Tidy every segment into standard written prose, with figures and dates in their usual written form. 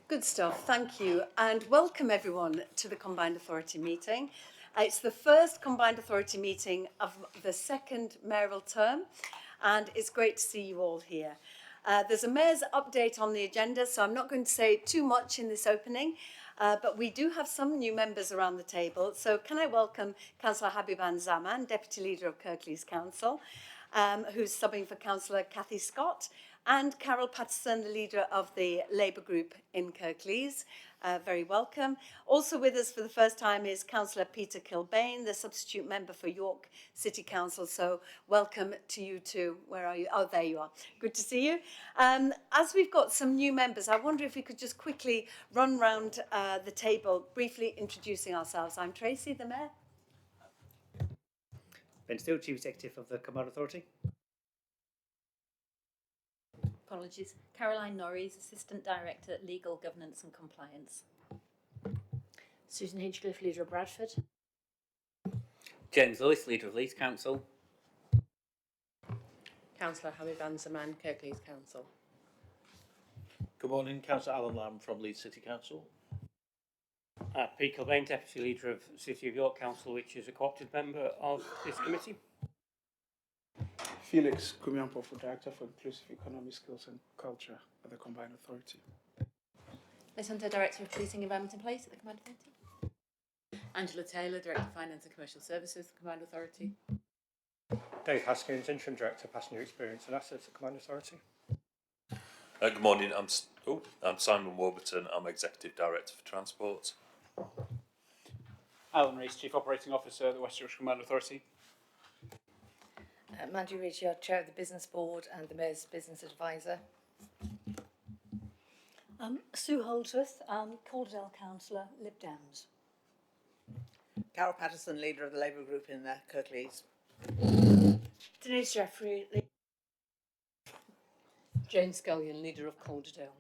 Good stuff, thank you. And welcome everyone to the Combined Authority meeting. It's the first Combined Authority meeting of the second mayoral term, and it's great to see you all here. There's a mayor's update on the agenda, so I'm not going to say too much in this opening, but we do have some new members around the table. So can I welcome Councillor Habiban Zaman, Deputy Leader of Kirklees Council, who's subbing for Councillor Cathy Scott, and Carol Patterson, the leader of the Labour group in Kirklees. Very welcome. Also with us for the first time is Councillor Peter Kilbane, the substitute member for York City Council. So welcome to you too. Where are you? Oh, there you are. Good to see you. As we've got some new members, I wonder if we could just quickly run round the table, briefly introducing ourselves. I'm Tracy, the Mayor. Ben Steele, Chief Executive of the Combined Authority. Apologies. Caroline Norries, Assistant Director, Legal Governance and Compliance. Susan Hinchcliffe, Leader of Bradford. James Lewis, Leader of Leeds Council. Councillor Habiban Zaman, Kirklees Council. Good morning, Councillor Alan Lamb from Leeds City Council. Pete Kilbane, Deputy Leader of City of York Council, which is a co-opted member of this committee. Felix Kumiampofu, Director for Inclusive Economy, Skills and Culture at the Combined Authority. Liz Hunter, Director of Policing, Environment and Place at the Combined Authority. Angela Taylor, Director of Finance and Commercial Services, Combined Authority. Dave Haskins, Interim Director, Passenger Experience and Assets at Combined Authority. Good morning, I'm Simon Warburton, I'm Executive Director for Transport. Alan Rees, Chief Operating Officer at the West Yorkshire Combined Authority. Mandy Richard, Chair of the Business Board and the Mayor's Business Advisor. Sue Holdsworth, Calderdale Councillor, Lib Dems. Carol Patterson, Leader of the Labour Group in Kirklees. Denise Jeffrey, Jane Scullion, Leader of Calderdale.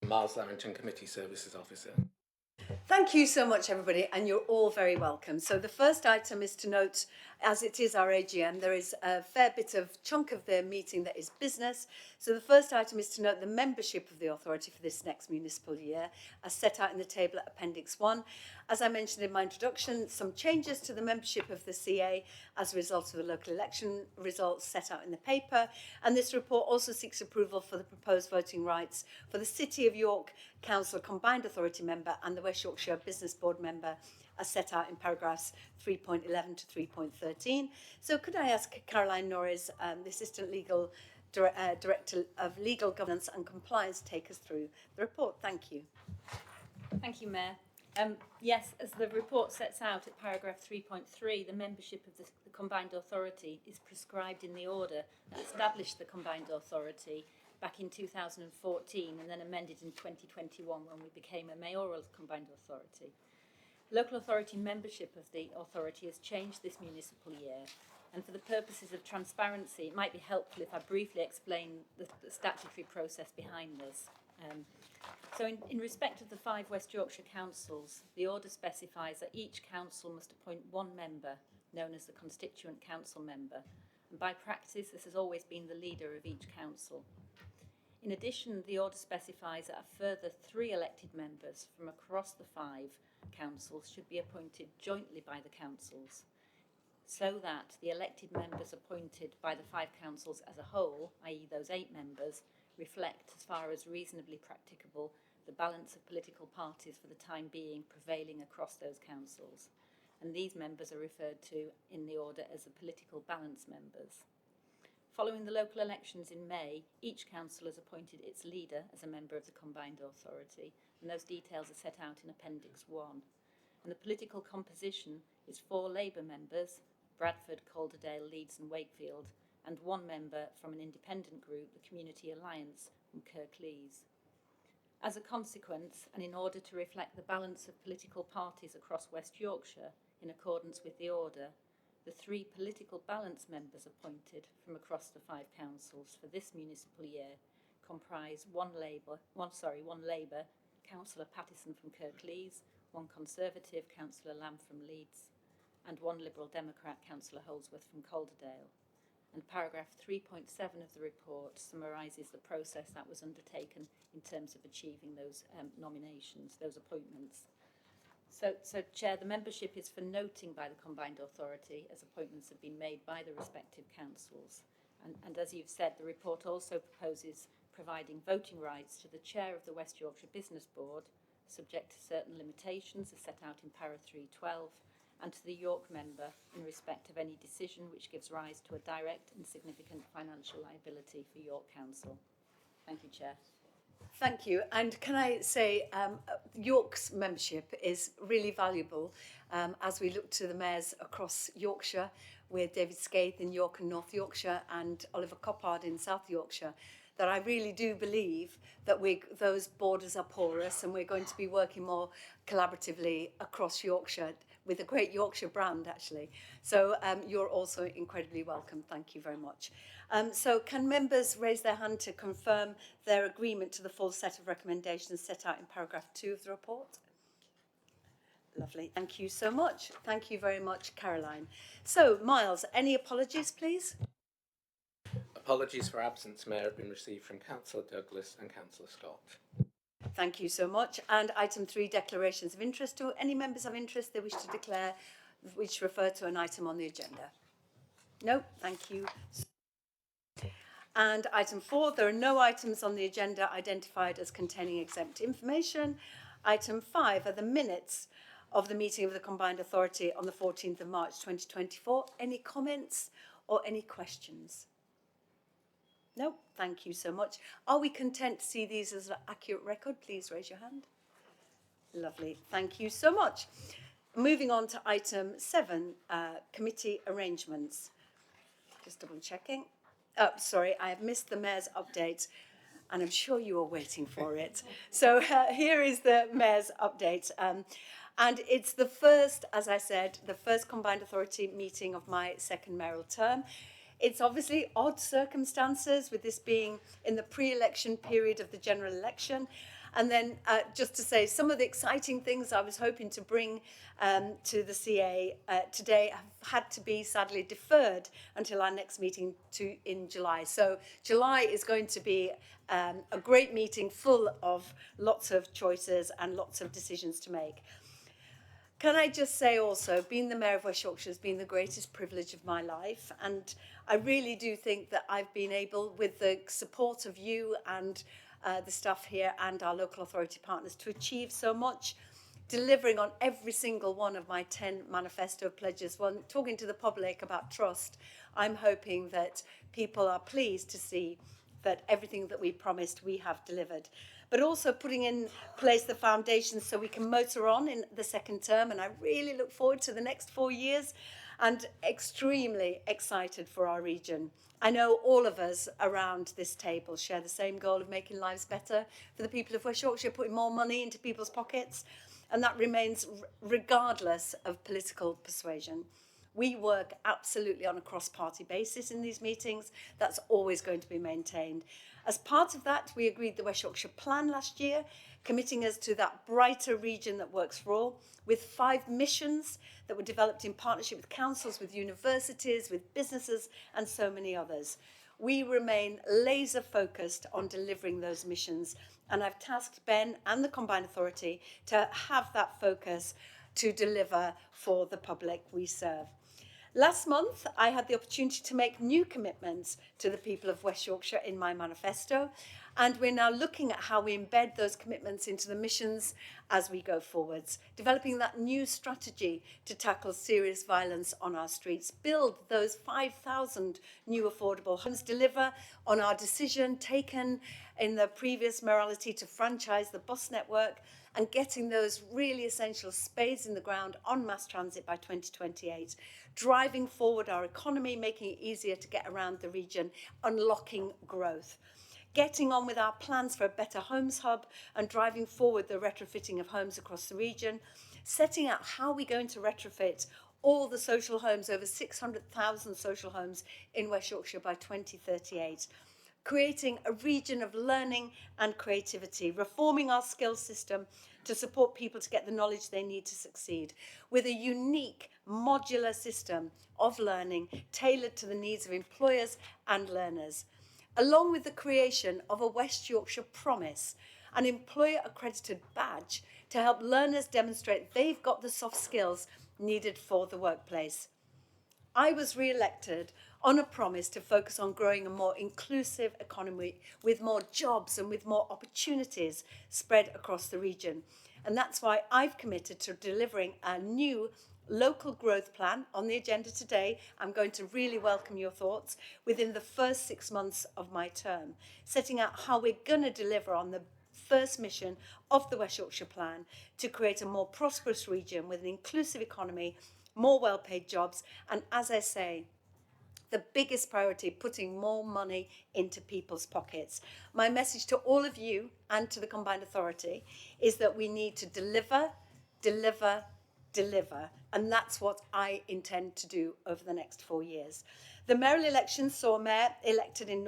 Miles Lamington, Committee Services Officer. Thank you so much, everybody, and you're all very welcome. So the first item is to note, as it is our AGM, there is a fair bit of chunk of the meeting that is business. So the first item is to note the membership of the authority for this next municipal year, as set out in the table at Appendix 1. As I mentioned in my introduction, some changes to the membership of the CA as a result of the local election results set out in the paper. And this report also seeks approval for the proposed voting rights for the City of York Council Combined Authority member and the West Yorkshire Business Board member, as set out in paragraphs 3.11 to 3.13. So could I ask Caroline Norris, the Assistant Legal Director of Legal Governance and Compliance, take us through the report? Thank you. Thank you, Mayor. Yes, as the report sets out at paragraph 3.3, the membership of the Combined Authority is prescribed in the order that established the Combined Authority back in 2014 and then amended in 2021 when we became a mayoral Combined Authority. Local authority membership of the authority has changed this municipal year, and for the purposes of transparency, it might be helpful if I briefly explain the statutory process behind this. So in respect of the 5 West Yorkshire councils, the order specifies that each council must appoint one member, known as the constituent council member, and by practice this has always been the leader of each council. In addition, the order specifies that a further 3 elected members from across the 5 councils should be appointed jointly by the councils, so that the elected members appointed by the 5 councils as a whole, i.e. those 8 members, reflect, as far as reasonably practicable, the balance of political parties for the time being prevailing across those councils. And these members are referred to in the order as the political balance members. Following the local elections in May, each council has appointed its leader as a member of the Combined Authority, and those details are set out in Appendix 1. And the political composition is 4 Labour members, Bradford, Calderdale, Leeds and Wakefield, and 1 member from an independent group, the Community Alliance from Kirklees. As a consequence, and in order to reflect the balance of political parties across West Yorkshire, in accordance with the order, the 3 political balance members appointed from across the 5 councils for this municipal year comprise one Labour, Councillor Pattison from Kirklees, 1 Conservative, Councillor Lamb from Leeds, and 1 Liberal Democrat, Councillor Holdsworth from Calderdale. And paragraph 3.7 of the report summarises the process that was undertaken in terms of achieving those nominations, those appointments. So, Chair, the membership is for noting by the Combined Authority as appointments have been made by the respective councils. And as you've said, the report also proposes providing voting rights to the chair of the West Yorkshire Business Board, subject to certain limitations as set out in para 312, and to the York member in respect of any decision which gives rise to a direct and significant financial liability for York Council. Thank you, Chair. Thank you. And can I say York's membership is really valuable as we look to the mayors across Yorkshire, with David Skaith in York and North Yorkshire and Oliver Coppard in South Yorkshire, that I really do believe that those borders are porous and we're going to be working more collaboratively across Yorkshire with a great Yorkshire brand, actually. So you're also incredibly welcome. Thank you very much. So can members raise their hand to confirm their agreement to the full set of recommendations set out in paragraph 2 of the report? Lovely. Thank you so much. Thank you very much, Caroline. So, Miles, any apologies, please? Apologies for absence, Mayor, have been received from Councillor Douglas and Councillor Scott. Thank you so much. And item 3, declarations of interest. Do any members have interest they wish to declare which refer to an item on the agenda? No, thank you. And item 4, there are no items on the agenda identified as containing exempt information. Item 5 are the minutes of the meeting of the Combined Authority on the 14th of March 2024. Any comments or any questions? No, thank you so much. Are we content to see these as an accurate record? Please raise your hand. Lovely, thank you so much. Moving on to item 7, committee arrangements. Just double checking. Oh, sorry, I have missed the Mayor's update and I'm sure you are waiting for it. So here is the Mayor's update. And it's the first, as I said, the first Combined Authority meeting of my second mayoral term. It's obviously odd circumstances with this being in the pre-election period of the general election. And then just to say, some of the exciting things I was hoping to bring to the CA today have had to be sadly deferred until our next meeting in July. So July is going to be a great meeting full of lots of choices and lots of decisions to make. Can I just say also, being the Mayor of West Yorkshire has been the greatest privilege of my life. And I really do think that I've been able, with the support of you and the staff here and our local authority partners, to achieve so much, delivering on every single one of my 10 manifesto pledges. When talking to the public about trust, I'm hoping that people are pleased to see that everything that we promised we have delivered. But also putting in place the foundations so we can motor on in the second term. And I really look forward to the next 4 years and extremely excited for our region. I know all of us around this table share the same goal of making lives better for the people of West Yorkshire, putting more money into people's pockets. And that remains regardless of political persuasion. We work absolutely on a cross-party basis in these meetings. That's always going to be maintained. As part of that, we agreed the West Yorkshire Plan last year, committing us to that brighter region that works for all, with 5 missions that were developed in partnership with councils, with universities, with businesses, and so many others. We remain laser focused on delivering those missions, and I've tasked Ben and the Combined Authority to have that focus to deliver for the public we serve. Last month, I had the opportunity to make new commitments to the people of West Yorkshire in my manifesto, and we're now looking at how we embed those commitments into the missions as we go forwards, developing that new strategy to tackle serious violence on our streets, build those 5,000 new affordable homes, deliver on our decision taken in the previous mayoralty to franchise the bus network, and getting those really essential spades in the ground on mass transit by 2028, driving forward our economy, making it easier to get around the region, unlocking growth, getting on with our plans for a better homes hub and driving forward the retrofitting of homes across the region, setting out how we're going to retrofit all the social homes, over 600,000 social homes in West Yorkshire by 2038, creating a region of learning and creativity, reforming our skills system to support people to get the knowledge they need to succeed, with a unique modular system of learning tailored to the needs of employers and learners, along with the creation of a West Yorkshire Promise, an employer-accredited badge to help learners demonstrate they've got the soft skills needed for the workplace. I was re-elected on a promise to focus on growing a more inclusive economy with more jobs and with more opportunities spread across the region. And that's why I've committed to delivering a new local growth plan on the agenda today. I'm going to really welcome your thoughts within the first 6 months of my term, setting out how we're going to deliver on the first mission of the West Yorkshire Plan to create a more prosperous region with an inclusive economy, more well-paid jobs, and as I say, the biggest priority, putting more money into people's pockets. My message to all of you and to the Combined Authority is that we need to deliver, deliver, deliver, and that's what I intend to do over the next 4 years. The mayoral elections saw a mayor elected in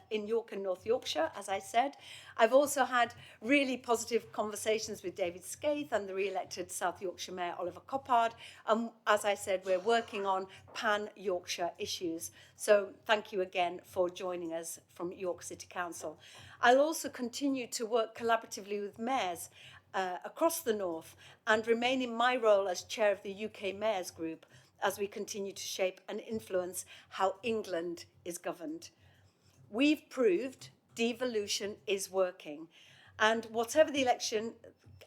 in York and North Yorkshire, as I said. I've also had really positive conversations with David Skaith and the re-elected South Yorkshire Mayor Oliver Coppard. And as I said, we're working on pan-Yorkshire issues. So thank you again for joining us from York City Council. I'll also continue to work collaboratively with mayors across the north and remain in my role as chair of the UK Mayors Group as we continue to shape and influence how England is governed. We've proved devolution is working, and whatever the election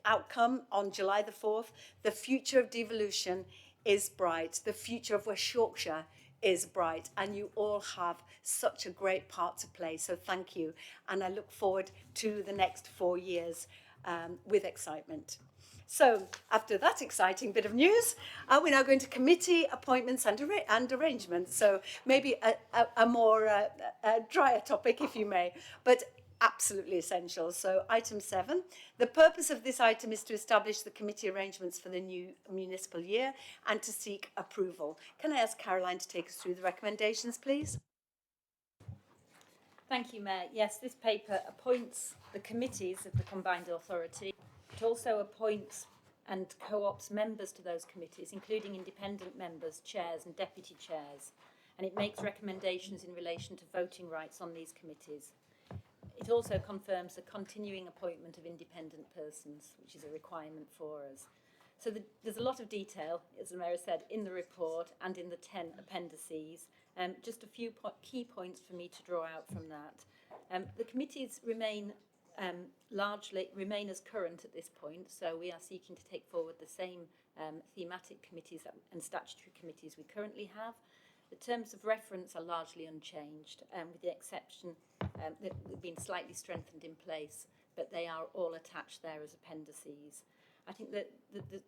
outcome on July the 4th, the future of devolution is bright. The future of West Yorkshire is bright, and you all have such a great part to play. So thank you, and I look forward to the next 4 years with excitement. So after that exciting bit of news, we're now going to committee appointments and arrangements. So maybe a more drier topic, if you may, but absolutely essential. So item 7, the purpose of this item is to establish the committee arrangements for the new municipal year and to seek approval. Can I ask Caroline to take us through the recommendations, please? Thank you, Mayor. Yes, this paper appoints the committees of the Combined Authority. It also appoints and co-opts members to those committees, including independent members, chairs and deputy chairs. And it makes recommendations in relation to voting rights on these committees. It also confirms the continuing appointment of independent persons, which is a requirement for us. So there's a lot of detail, as the Mayor said, in the report and in the 10 appendices. Just a few key points for me to draw out from that. The committees remain as current at this point, so we are seeking to take forward the same thematic committees and statutory committees we currently have. The terms of reference are largely unchanged, with the exception that they've been slightly strengthened in place, but they are all attached there as appendices. I think that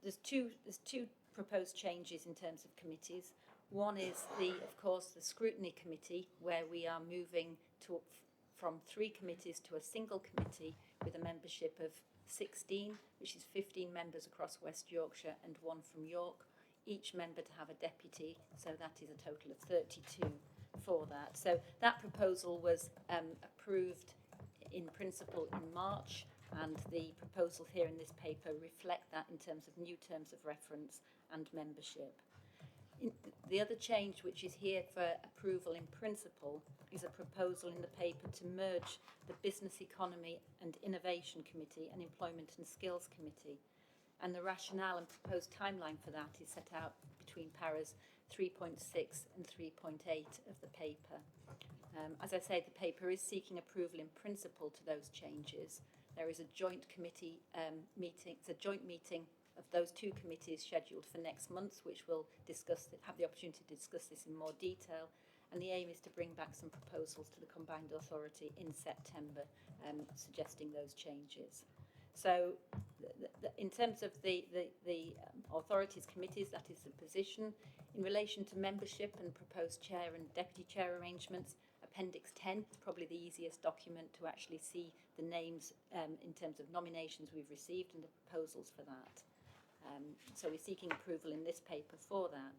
there's two proposed changes in terms of committees. One is of course, the scrutiny committee, where we are moving from 3 committees to a single committee with a membership of 16, which is 15 members across West Yorkshire and 1 from York. Each member to have a deputy, so that is a total of 32 for that. So that proposal was approved in principle in March, and the proposals here in this paper reflect that in terms of new terms of reference and membership. The other change which is here for approval in principle is a proposal in the paper to merge the Business Economy and Innovation Committee and Employment and Skills Committee. And the rationale and proposed timeline for that is set out between paras 3.6 and 3.8 of the paper. As I say, the paper is seeking approval in principle to those changes. There is a joint committee meeting, it's a joint meeting of those 2 committees scheduled for next month, which will have the opportunity to discuss this in more detail. And the aim is to bring back some proposals to the Combined Authority in September, suggesting those changes. So in terms of the authorities committees, that is the position. In relation to membership and proposed chair and deputy chair arrangements, Appendix 10 is probably the easiest document to actually see the names in terms of nominations we've received and the proposals for that. So we're seeking approval in this paper for that.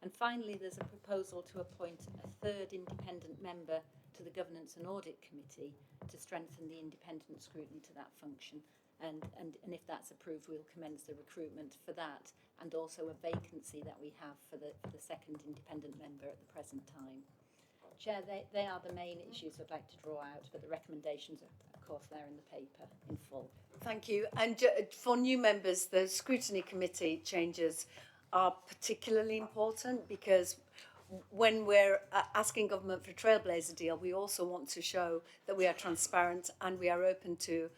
And finally, there's a proposal to appoint a 3rd independent member to the Governance and Audit Committee to strengthen the independent scrutiny to that function. and if that's approved, we'll commence the recruitment for that, and also a vacancy that we have for the second independent member at the present time. Chair, they are the main issues I'd like to draw out, but the recommendations are, of course, there in the paper in full. Thank you. And for new members, the scrutiny committee changes are particularly important because when we're asking government for a trailblazer deal, we also want to show that we are transparent and we are open to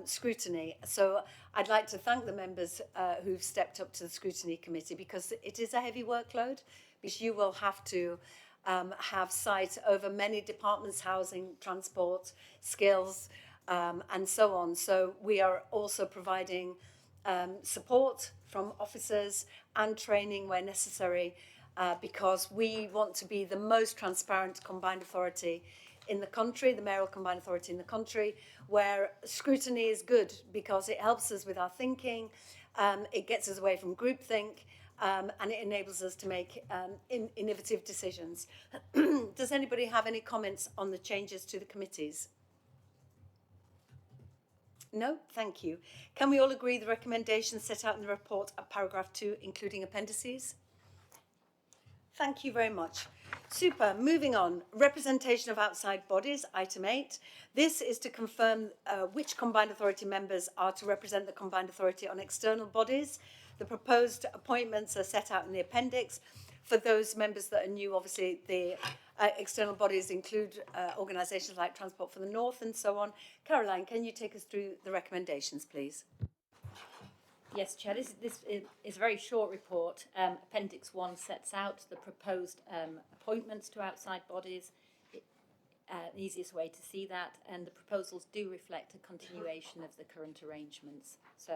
scrutiny. So I'd like to thank the members who've stepped up to the scrutiny committee, because it is a heavy workload, because you will have to have sight over many departments: housing, transport, skills, and so on. So we are also providing support from officers and training where necessary, because we want to be the most transparent combined authority in the country, the mayoral combined authority in the country, where scrutiny is good because it helps us with our thinking, it gets us away from groupthink, and it enables us to make innovative decisions. Does anybody have any comments on the changes to the committees? No? Thank you. Can we all agree the recommendations set out in the report at paragraph 2, including appendices? Thank you very much. Super. Moving on. Representation of outside bodies, item 8. This is to confirm which combined authority members are to represent the combined authority on external bodies. The proposed appointments are set out in the appendix. For those members that are new, obviously the external bodies include organisations like Transport for the North and so on. Caroline, can you take us through the recommendations, please? Yes, Chair, this is a very short report. Appendix 1 sets out the proposed appointments to outside bodies, the easiest way to see that, and the proposals do reflect a continuation of the current arrangements. So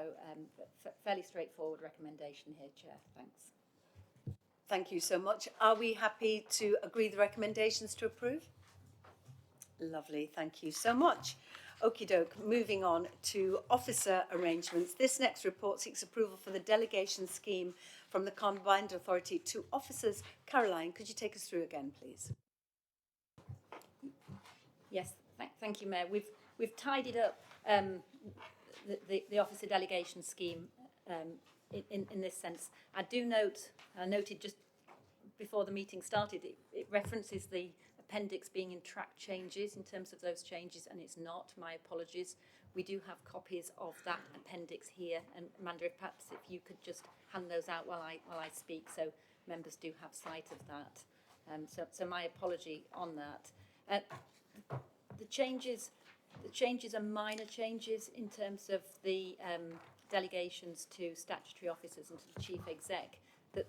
fairly straightforward recommendation here, Chair. Thanks. Thank you so much. Are we happy to agree the recommendations to approve? Lovely, thank you so much. Okie doke, moving on to officer arrangements. This next report seeks approval for the delegation scheme from the combined authority to officers. Caroline, could you take us through again, please? Yes, thank you, Mayor. We've tidied up the officer delegation scheme in this sense. I noted just before the meeting started, it references the appendix being in track changes in terms of those changes, and it's not. My apologies. We do have copies of that appendix here, and Amanda, if perhaps if you could just hand those out while I speak, so members do have sight of that. So my apology on that. The changes are minor changes in terms of the delegations to statutory officers and to the chief exec.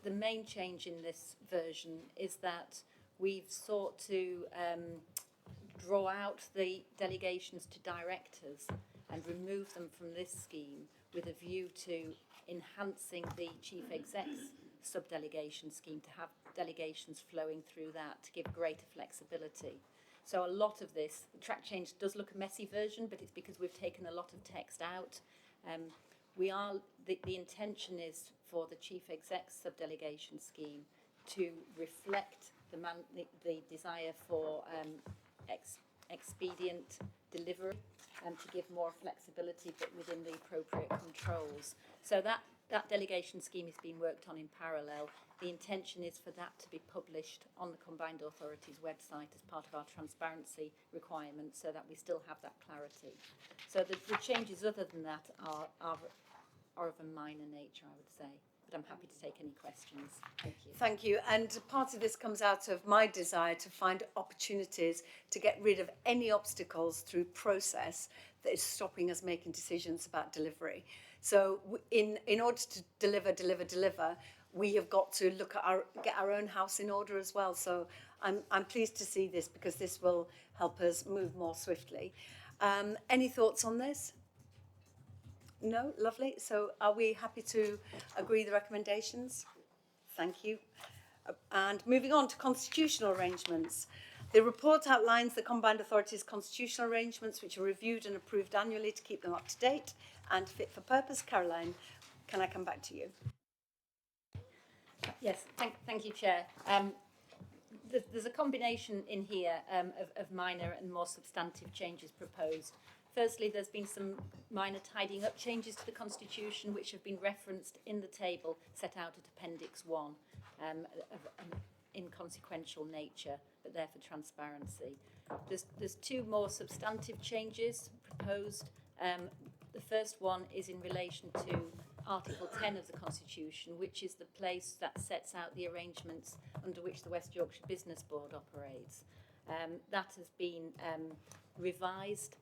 The main change in this version is that we've sought to draw out the delegations to directors and remove them from this scheme with a view to enhancing the chief exec's sub-delegation scheme, to have delegations flowing through that to give greater flexibility. So a lot of this, the track change does look a messy version, but it's because we've taken a lot of text out. The intention is for the chief exec's sub-delegation scheme to reflect the desire for expedient delivery and to give more flexibility, but within the appropriate controls. So that delegation scheme is being worked on in parallel. The intention is for that to be published on the Combined Authorities website as part of our transparency requirements, so that we still have that clarity. So the changes other than that are of a minor nature, I would say. But I'm happy to take any questions. Thank you. Thank you. And part of this comes out of my desire to find opportunities to get rid of any obstacles through process that is stopping us making decisions about delivery. So in order to deliver, we have got to get our own house in order as well. So I'm pleased to see this, because this will help us move more swiftly. Any thoughts on this? No? Lovely. So are we happy to agree the recommendations? Thank you. And moving on to constitutional arrangements. The report outlines the Combined Authority's constitutional arrangements, which are reviewed and approved annually to keep them up to date and fit for purpose. Caroline, can I come back to you? Yes, thank you, Chair. There's a combination in here of minor and more substantive changes proposed. Firstly, there's been some minor tidying up changes to the Constitution which have been referenced in the table set out at Appendix 1 of an inconsequential nature, but there for transparency. There's two more substantive changes proposed. The first one is in relation to Article 10 of the Constitution, which is the place that sets out the arrangements under which the West Yorkshire Business Board operates. That has been revised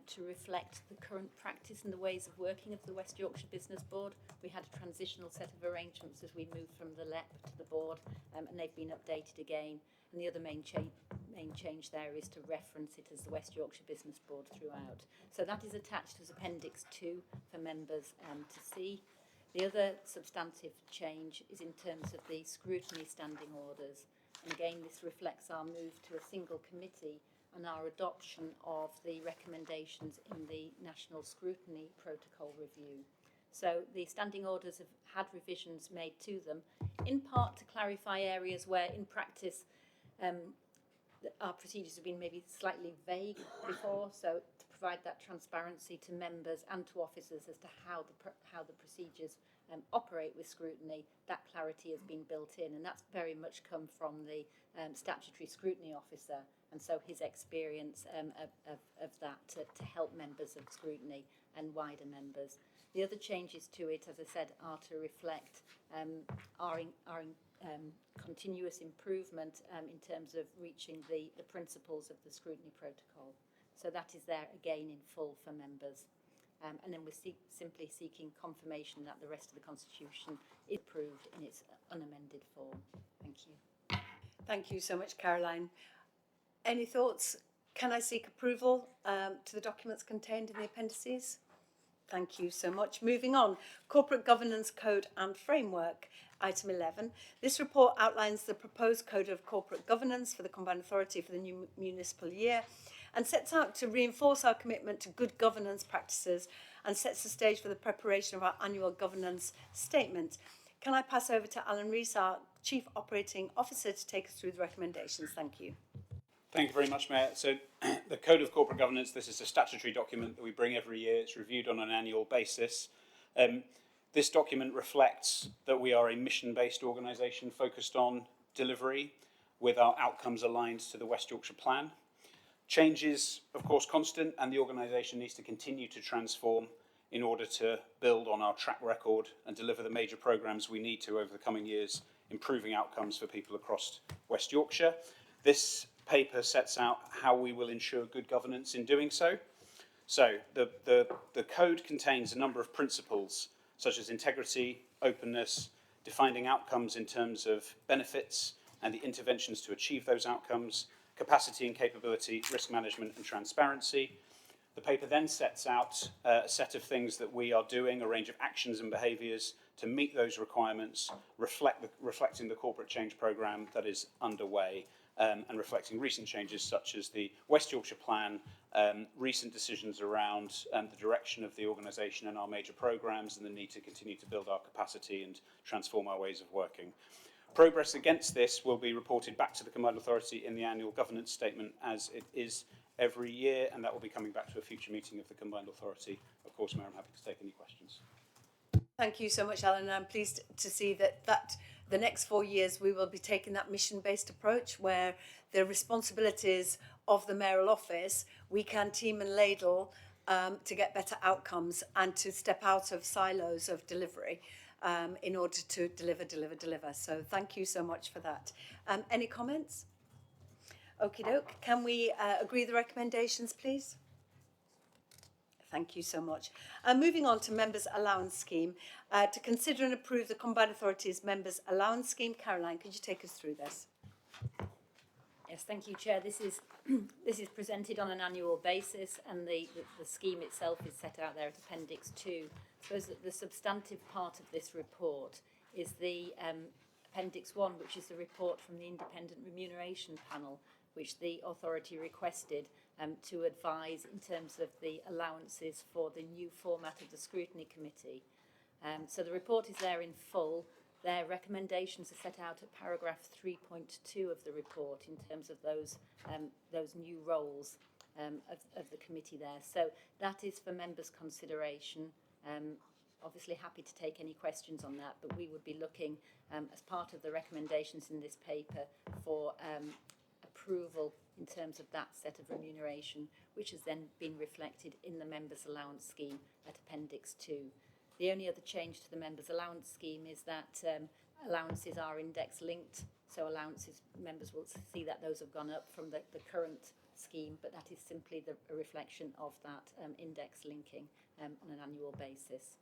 to reflect the current practice and the ways of working of the West Yorkshire Business Board. We had a transitional set of arrangements as we moved from the LEP to the board, and they've been updated again. And the other main change there is to reference it as the West Yorkshire Business Board throughout. So that is attached as Appendix 2 for members to see. The other substantive change is in terms of the scrutiny standing orders. And again, this reflects our move to a single committee and our adoption of the recommendations in the National Scrutiny Protocol review. So the standing orders have had revisions made to them, in part to clarify areas where in practice our procedures have been maybe slightly vague before, so to provide that transparency to members and to officers as to how the procedures operate with scrutiny. That clarity has been built in, and that's very much come from the statutory scrutiny officer, and so his experience of that to help members of scrutiny and wider members. The other changes to it, as I said, are to reflect our continuous improvement in terms of reaching the principles of the scrutiny protocol. So that is there again in full for members. And then we're simply seeking confirmation that the rest of the Constitution is approved in its unamended form. Thank you. Thank you so much, Caroline. Any thoughts? Can I seek approval to the documents contained in the appendices? Thank you so much. Moving on, Corporate Governance Code and Framework, item 11. This report outlines the proposed code of corporate governance for the Combined Authority for the new municipal year and sets out to reinforce our commitment to good governance practices and sets the stage for the preparation of our annual governance statement. Can I pass over to Alan Rees, our Chief Operating Officer, to take us through the recommendations? Thank you. Thank you very much, Mayor. So the Code of Corporate Governance, this is a statutory document that we bring every year. It's reviewed on an annual basis. This document reflects that we are a mission-based organisation focused on delivery with our outcomes aligned to the West Yorkshire Plan. Change is, of course, constant, and the organisation needs to continue to transform in order to build on our track record and deliver the major programmes we need to over the coming years, improving outcomes for people across West Yorkshire. This paper sets out how we will ensure good governance in doing so. So the code contains a number of principles such as integrity, openness, defining outcomes in terms of benefits and the interventions to achieve those outcomes, capacity and capability, risk management and transparency. The paper then sets out a set of things that we are doing, a range of actions and behaviours to meet those requirements, reflecting the corporate change programme that is underway, and reflecting recent changes such as the West Yorkshire Plan, recent decisions around the direction of the organisation and our major programmes, and the need to continue to build our capacity and transform our ways of working. Progress against this will be reported back to the Combined Authority in the annual governance statement, as it is every year, and that will be coming back to a future meeting of the Combined Authority. Of course, Mayor, I'm happy to take any questions. Thank you so much, Alan. I'm pleased to see that the next 4 years we will be taking that mission-based approach where the responsibilities of the mayoral office, we can team and ladle to get better outcomes and to step out of silos of delivery in order to deliver. So thank you so much for that. Any comments? Okie doke. Can we agree the recommendations, please? Thank you so much. Moving on to Members' Allowance Scheme. To consider and approve the Combined Authority's Members' Allowance Scheme. Caroline, could you take us through this? Yes, thank you, Chair. This is presented on an annual basis, and the scheme itself is set out there at Appendix 2. I suppose that the substantive part of this report is the Appendix 1, which is the report from the Independent Remuneration Panel, which the authority requested to advise in terms of the allowances for the new format of the Scrutiny Committee. So the report is there in full. Their recommendations are set out at paragraph 3.2 of the report in terms of those new roles of the committee there. So that is for members' consideration. Obviously happy to take any questions on that, but we would be looking as part of the recommendations in this paper for approval in terms of that set of remuneration, which has then been reflected in the members' allowance scheme at Appendix 2. The only other change to the members' allowance scheme is that allowances are index linked, so allowances, members will see that those have gone up from the current scheme, but that is simply a reflection of that index linking on an annual basis.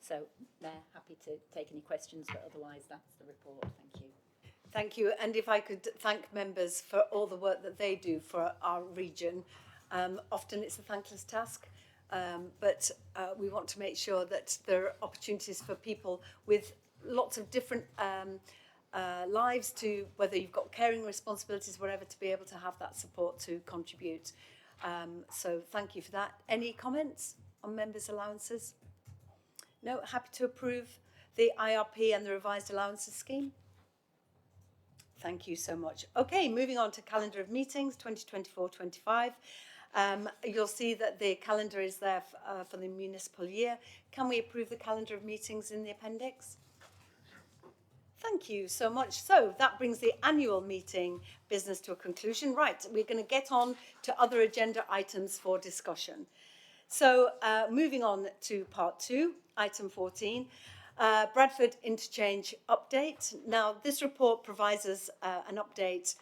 So, Mayor, happy to take any questions, but otherwise that's the report. Thank you. Thank you. And if I could thank members for all the work that they do for our region. Often it's a thankless task, but we want to make sure that there are opportunities for people with lots of different lives to, whether you've got caring responsibilities, whatever, to be able to have that support to contribute. So thank you for that. Any comments on members' allowances? No, happy to approve the IRP and the revised allowances scheme. Thank you so much. Okay, moving on to calendar of meetings, 2024-25. You'll see that the calendar is there for the municipal year. Can we approve the calendar of meetings in the appendix? Thank you so much. So that brings the annual meeting business to a conclusion. Right, we're going to get on to other agenda items for discussion. So moving on to part 2, item 14, Bradford interchange update. Now, this report provides us an update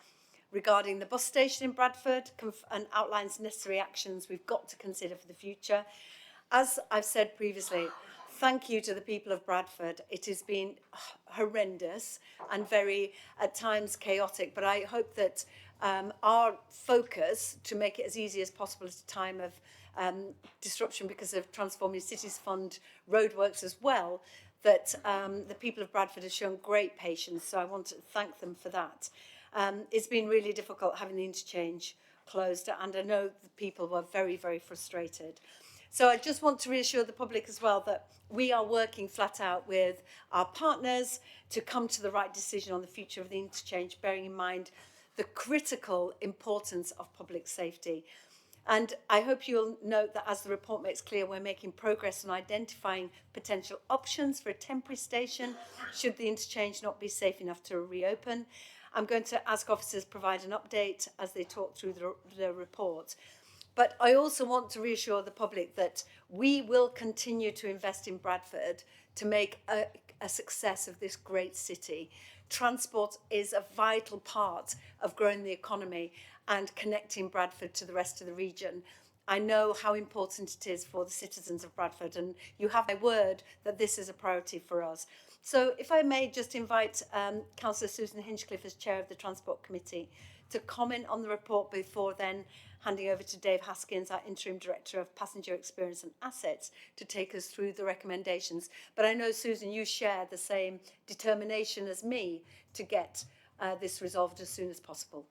regarding the bus station in Bradford and outlines necessary actions we've got to consider for the future. As I've said previously, thank you to the people of Bradford. It has been horrendous and very, at times, chaotic, but I hope that our focus to make it as easy as possible at a time of disruption because of Transforming Cities Fund roadworks as well, that the people of Bradford have shown great patience, so I want to thank them for that. It's been really difficult having the interchange closed, and I know the people were very, very frustrated. So I just want to reassure the public as well that we are working flat out with our partners to come to the right decision on the future of the interchange, bearing in mind the critical importance of public safety. And I hope you'll note that as the report makes clear, we're making progress on identifying potential options for a temporary station should the interchange not be safe enough to reopen. I'm going to ask officers to provide an update as they talk through the report. But I also want to reassure the public that we will continue to invest in Bradford to make a success of this great city. Transport is a vital part of growing the economy and connecting Bradford to the rest of the region. I know how important it is for the citizens of Bradford, and you have my word that this is a priority for us. So if I may just invite Councillor Susan Hinchcliffe as Chair of the Transport Committee to comment on the report before then handing over to Dave Haskins, our Interim Director of Passenger Experience and Assets, to take us through the recommendations. But I know, Susan, you share the same determination as me to get this resolved as soon as possible.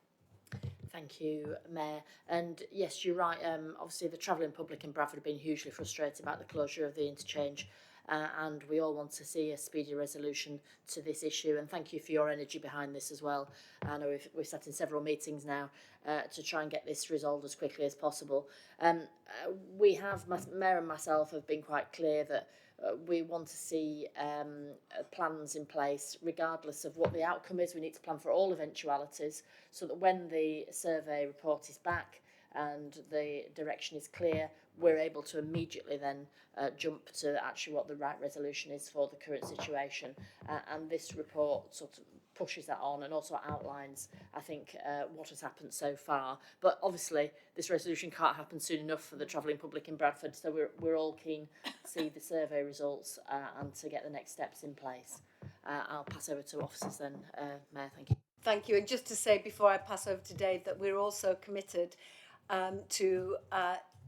Thank you, Mayor. And yes, you're right. Obviously, the travelling public in Bradford have been hugely frustrated about the closure of the interchange. And we all want to see a speedy resolution to this issue. And thank you for your energy behind this as well. I know we've sat in several meetings now to try and get this resolved as quickly as possible. We have, Mayor and myself have been quite clear that we want to see plans in place regardless of what the outcome is. We need to plan for all eventualities so that when the survey report is back and the direction is clear, we're able to immediately then jump to actually what the right resolution is for the current situation. And this report sort of pushes that on and also outlines, I think, what has happened so far. But obviously, this resolution can't happen soon enough for the travelling public in Bradford, so we're all keen to see the survey results and to get the next steps in place. I'll pass over to officers then, Mayor, thank you. Thank you. And just to say before I pass over to Dave that we're also committed to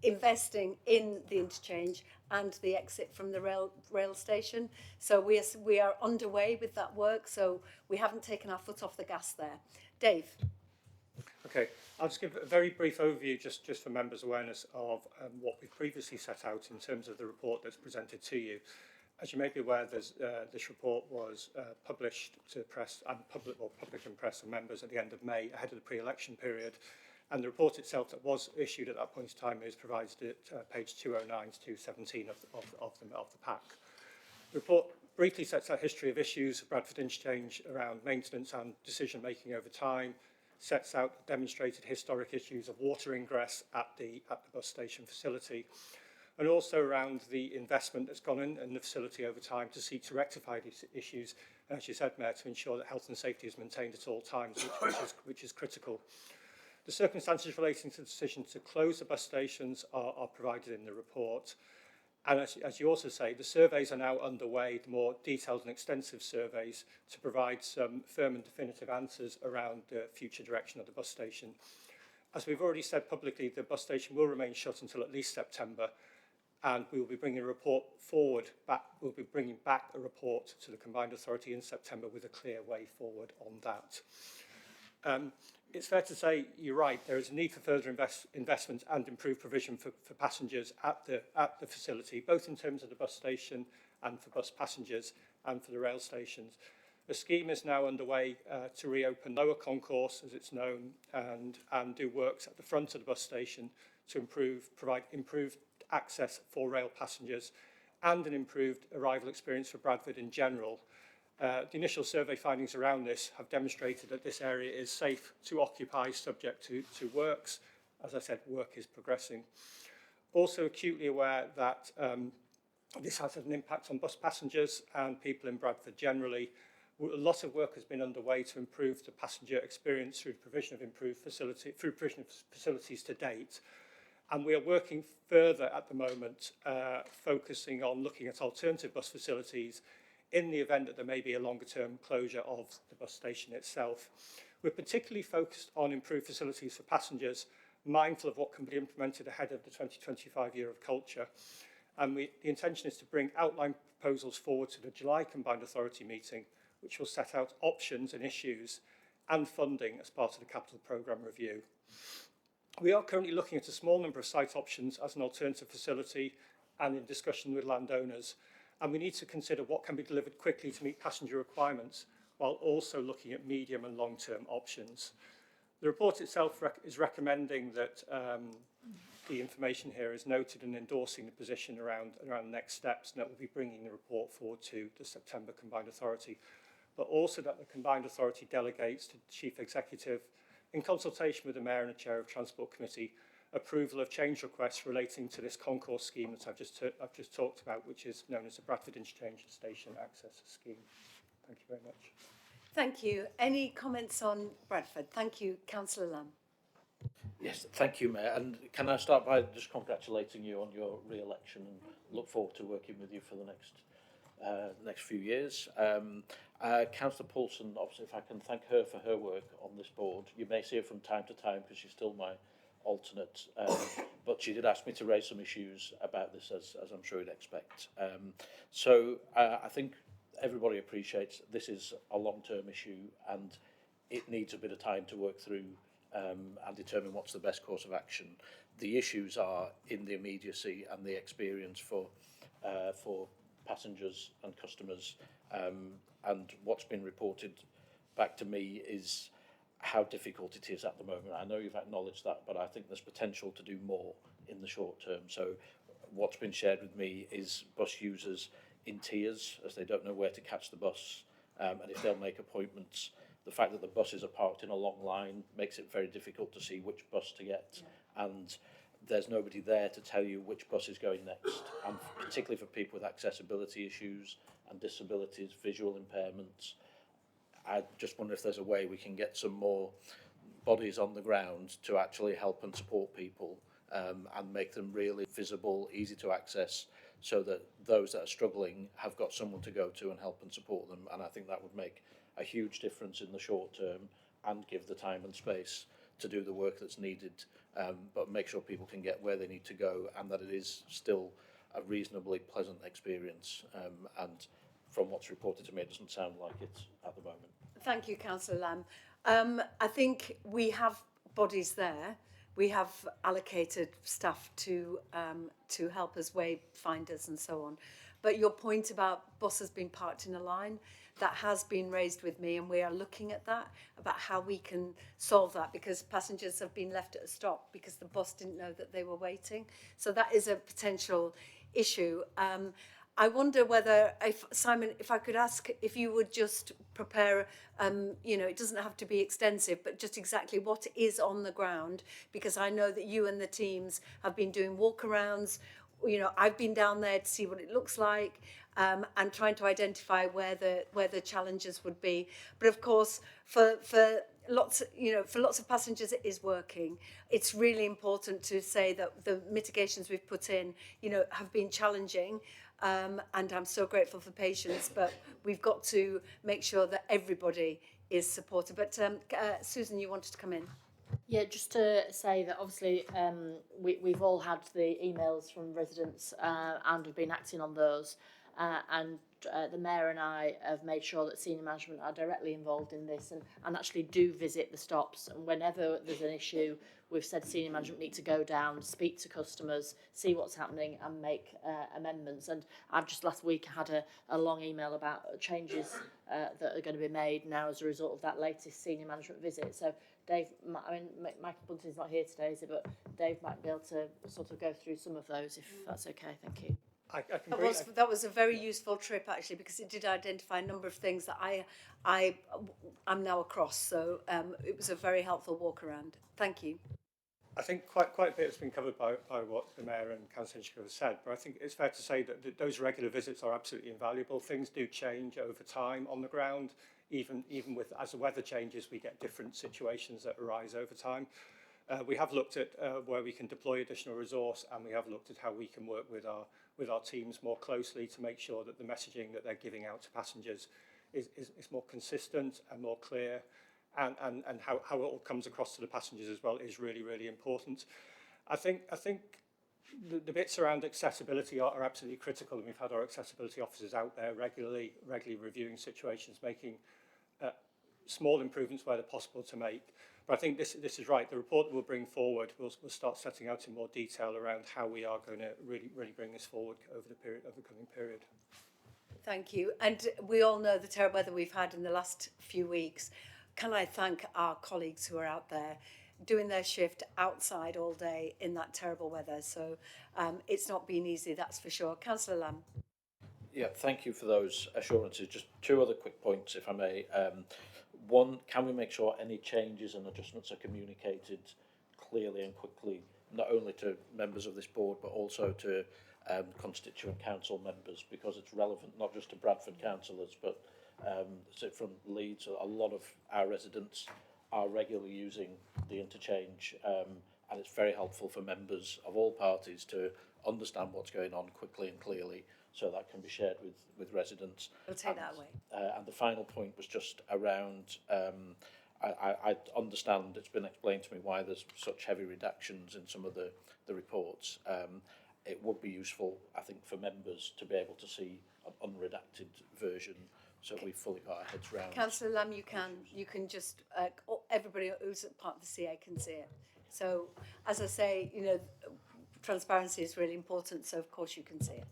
investing in the interchange and the exit from the rail station. So we are underway with that work, so we haven't taken our foot off the gas there. Dave. Okay, I'll just give a very brief overview just for members' awareness of what we've previously set out in terms of the report that's presented to you. As you may be aware, this report was published to press and public and press and members at the end of May, ahead of the pre-election period. And the report itself that was issued at that point in time is provided at page 209 to 217 of the pack. The report briefly sets out a history of issues of Bradford Interchange around maintenance and decision making over time, sets out demonstrated historic issues of water ingress at the bus station facility, and also around the investment that's gone in the facility over time to seek to rectify these issues, and as you said, Mayor, to ensure that health and safety is maintained at all times, which is critical. The circumstances relating to the decision to close the bus stations are provided in the report. And as you also say, the surveys are now underway, the more detailed and extensive surveys, to provide some firm and definitive answers around the future direction of the bus station. As we've already said publicly, the bus station will remain shut until at least September, and we will be bringing a report forward. We'll be bringing back a report to the Combined Authority in September with a clear way forward on that. It's fair to say, you're right, there is a need for further investment and improved provision for passengers at the facility, both in terms of the bus station and for bus passengers and for the rail stations. The scheme is now underway to reopen lower concourse, as it's known, and do works at the front of the bus station to provide improved access for rail passengers and an improved arrival experience for Bradford in general. The initial survey findings around this have demonstrated that this area is safe to occupy, subject to works. As I said, work is progressing. Also acutely aware that this has had an impact on bus passengers and people in Bradford generally. A lot of work has been underway to improve the passenger experience through provision of facilities to date. And we are working further at the moment, focusing on looking at alternative bus facilities in the event that there may be a longer-term closure of the bus station itself. We're particularly focused on improved facilities for passengers, mindful of what can be implemented ahead of the 2025 Year of Culture. And the intention is to bring outline proposals forward to the July Combined Authority meeting, which will set out options and issues and funding as part of the capital programme review. We are currently looking at a small number of site options as an alternative facility and in discussion with landowners. And we need to consider what can be delivered quickly to meet passenger requirements, while also looking at medium and long-term options. The report itself is recommending that the information here is noted and endorsing the position around next steps, and that will be bringing the report forward to the September Combined Authority, but also that the Combined Authority delegates to the Chief Executive, in consultation with the Mayor and the Chair of Transport Committee, approval of change requests relating to this concourse scheme that I've just talked about, which is known as the Bradford Interchange Station Access Scheme. Thank you very much. Thank you. Any comments on Bradford? Thank you, Councillor Lamb. Yes, thank you, Mayor. And can I start by just congratulating you on your re-election and look forward to working with you for the next few years. Councillor Paulson, obviously, if I can thank her for her work on this board. You may see her from time to time because she's still my alternate, but she did ask me to raise some issues about this, as I'm sure you'd expect. I think everybody appreciates this is a long-term issue and it needs a bit of time to work through and determine what's the best course of action. The issues are in the immediacy and the experience for passengers and customers, and what's been reported back to me is how difficult it is at the moment. I know you've acknowledged that, but I think there's potential to do more in the short term. So what's been shared with me is bus users in tears as they don't know where to catch the bus, and if they'll make appointments. The fact that the buses are parked in a long line makes it very difficult to see which bus to get, and there's nobody there to tell you which bus is going next, and particularly for people with accessibility issues and disabilities, visual impairments. I just wonder if there's a way we can get some more bodies on the ground to actually help and support people, and make them really visible, easy to access, so that those that are struggling have got someone to go to and help and support them. And I think that would make a huge difference in the short term and give the time and space to do the work that's needed, but make sure people can get where they need to go and that it is still a reasonably pleasant experience. And from what's reported to me, it doesn't sound like it at the moment. Thank you, Councillor Lamb. I think we have bodies there. We have allocated staff to help us wayfinders and so on. But your point about buses being parked in a line, that has been raised with me, and we are looking at that, about how we can solve that, because passengers have been left at a stop because the bus didn't know that they were waiting. So that is a potential issue. I wonder whether, if Simon, if I could ask if you would just prepare, you know, it doesn't have to be extensive, but just exactly what is on the ground, because I know that you and the teams have been doing walkarounds. You know, I've been down there to see what it looks like, and trying to identify where the challenges would be. But of course, for lots, you know, for lots of passengers, it is working. It's really important to say that the mitigations we've put in, you know, have been challenging. And I'm so grateful for patience, but we've got to make sure that everybody is supported. But Susan, you wanted to come in. Yeah, just to say that obviously we've all had the emails from residents and have been acting on those. And the Mayor and I have made sure that senior management are directly involved in this and actually do visit the stops. And whenever there's an issue, we've said senior management need to go down, speak to customers, see what's happening and make amendments. And I've just last week had a long email about changes that are going to be made now as a result of that latest senior management visit. So Dave, I mean, Michael Bunting's not here today, is it? But Dave might be able to sort of go through some of those if that's okay. Thank you. That was a very useful trip, actually, because it did identify a number of things that I'm now across. So it was a very helpful walk around. Thank you. I think quite a bit has been covered by what the Mayor and Councillor Hitchcock have said, but I think it's fair to say that those regular visits are absolutely invaluable. Things do change over time on the ground. Even with, as the weather changes, we get different situations that arise over time. We have looked at where we can deploy additional resource, and we have looked at how we can work with our teams more closely to make sure that the messaging that they're giving out to passengers is more consistent and more clear, and how it all comes across to the passengers as well is really, really important. I think the bits around accessibility are absolutely critical, and we've had our accessibility officers out there regularly reviewing situations, making small improvements where they're possible to make. But I think this is right. The report that we'll bring forward, we'll start setting out in more detail around how we are going to really bring this forward over the coming period. Thank you. And we all know the terrible weather we've had in the last few weeks. Can I thank our colleagues who are out there doing their shift outside all day in that terrible weather? So it's not been easy, that's for sure. Councillor Lamb. Yeah, thank you for those assurances. Just two other quick points, if I may. One, can we make sure any changes and adjustments are communicated clearly and quickly, not only to members of this board, but also to constituent council members, because it's relevant not just to Bradford councillors, but so from Leeds, a lot of our residents are regularly using the interchange, and it's very helpful for members of all parties to understand what's going on quickly and clearly, so that can be shared with residents. We'll take that away. And the final point was just around, I understand it's been explained to me why there's such heavy redactions in some of the reports. It would be useful, I think, for members to be able to see an unredacted version, so we fully got our heads round. Councillor Lamb, you can just, everybody who's part of the CA can see it. So, as I say, you know, transparency is really important, so of course you can see it.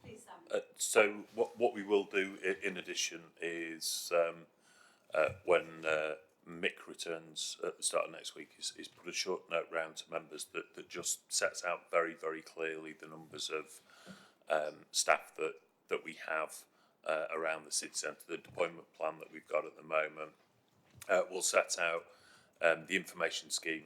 Please, Sam. So what we will do in addition is when Mick returns at the start of next week is put a short note round to members that just sets out very, very clearly the numbers of staff that we have around the city centre, the deployment plan that we've got at the moment. We'll set out the information scheme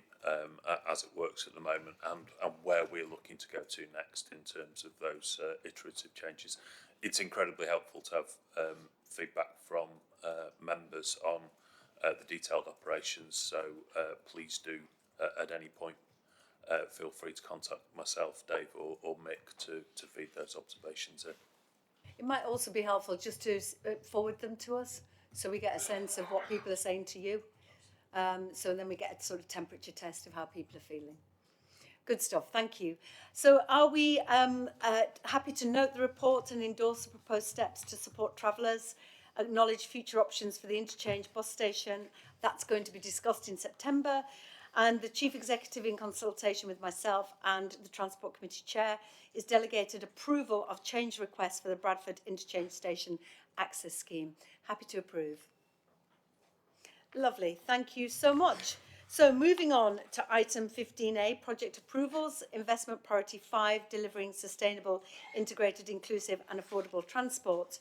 as it works at the moment, and where we're looking to go to next in terms of those iterative changes. It's incredibly helpful to have feedback from members on the detailed operations, so please do at any point feel free to contact myself, Dave or Mick to feed those observations in. It might also be helpful just to forward them to us, so we get a sense of what people are saying to you. So then we get a sort of temperature test of how people are feeling. Good stuff, thank you. So are we happy to note the report and endorse the proposed steps to support travellers, acknowledge future options for the interchange bus station? That's going to be discussed in September. And the Chief Executive, in consultation with myself and the Transport Committee Chair, is delegated approval of change requests for the Bradford Interchange Station Access Scheme. Happy to approve. Lovely, thank you so much. So moving on to item 15A, project approvals, investment priority 5, delivering sustainable, integrated, inclusive and affordable transport.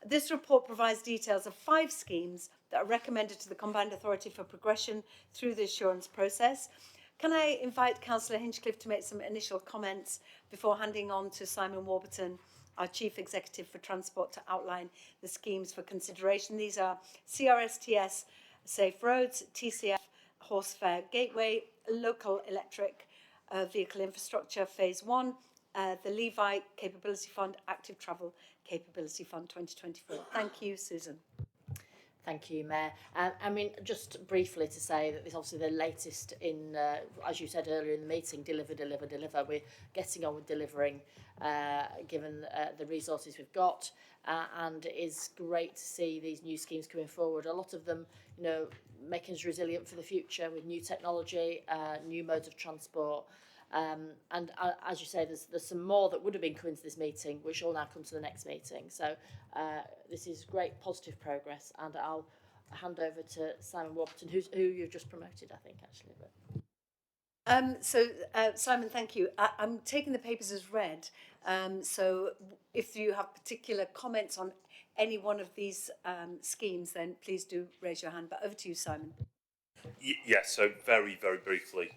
This report provides details of 5 schemes that are recommended to the Combined Authority for progression through the assurance process. Can I invite Councillor Hinchcliffe to make some initial comments before handing on to Simon Warburton, our Chief Executive for Transport, to outline the schemes for consideration? These are CRSTS, Safe Roads, TCF, Horsefair Gateway, Local Electric Vehicle Infrastructure Phase 1, the Levi Capability Fund, Active Travel Capability Fund 2024. Thank you, Susan. Thank you, Mayor. I mean, just briefly to say that this is obviously the latest in, as you said earlier in the meeting, deliver. We're getting on with delivering, given the resources we've got, and it is great to see these new schemes coming forward. A lot of them, you know, making us resilient for the future with new technology, new modes of transport. And as you say, there's some more that would have been coming to this meeting, which will now come to the next meeting. So this is great positive progress, and I'll hand over to Simon Warburton, who you've just promoted, I think, actually. But. Simon, thank you. I'm taking the papers as read. So if you have particular comments on any one of these schemes, then please do raise your hand. But over to you, Simon. Yes, so very, very briefly,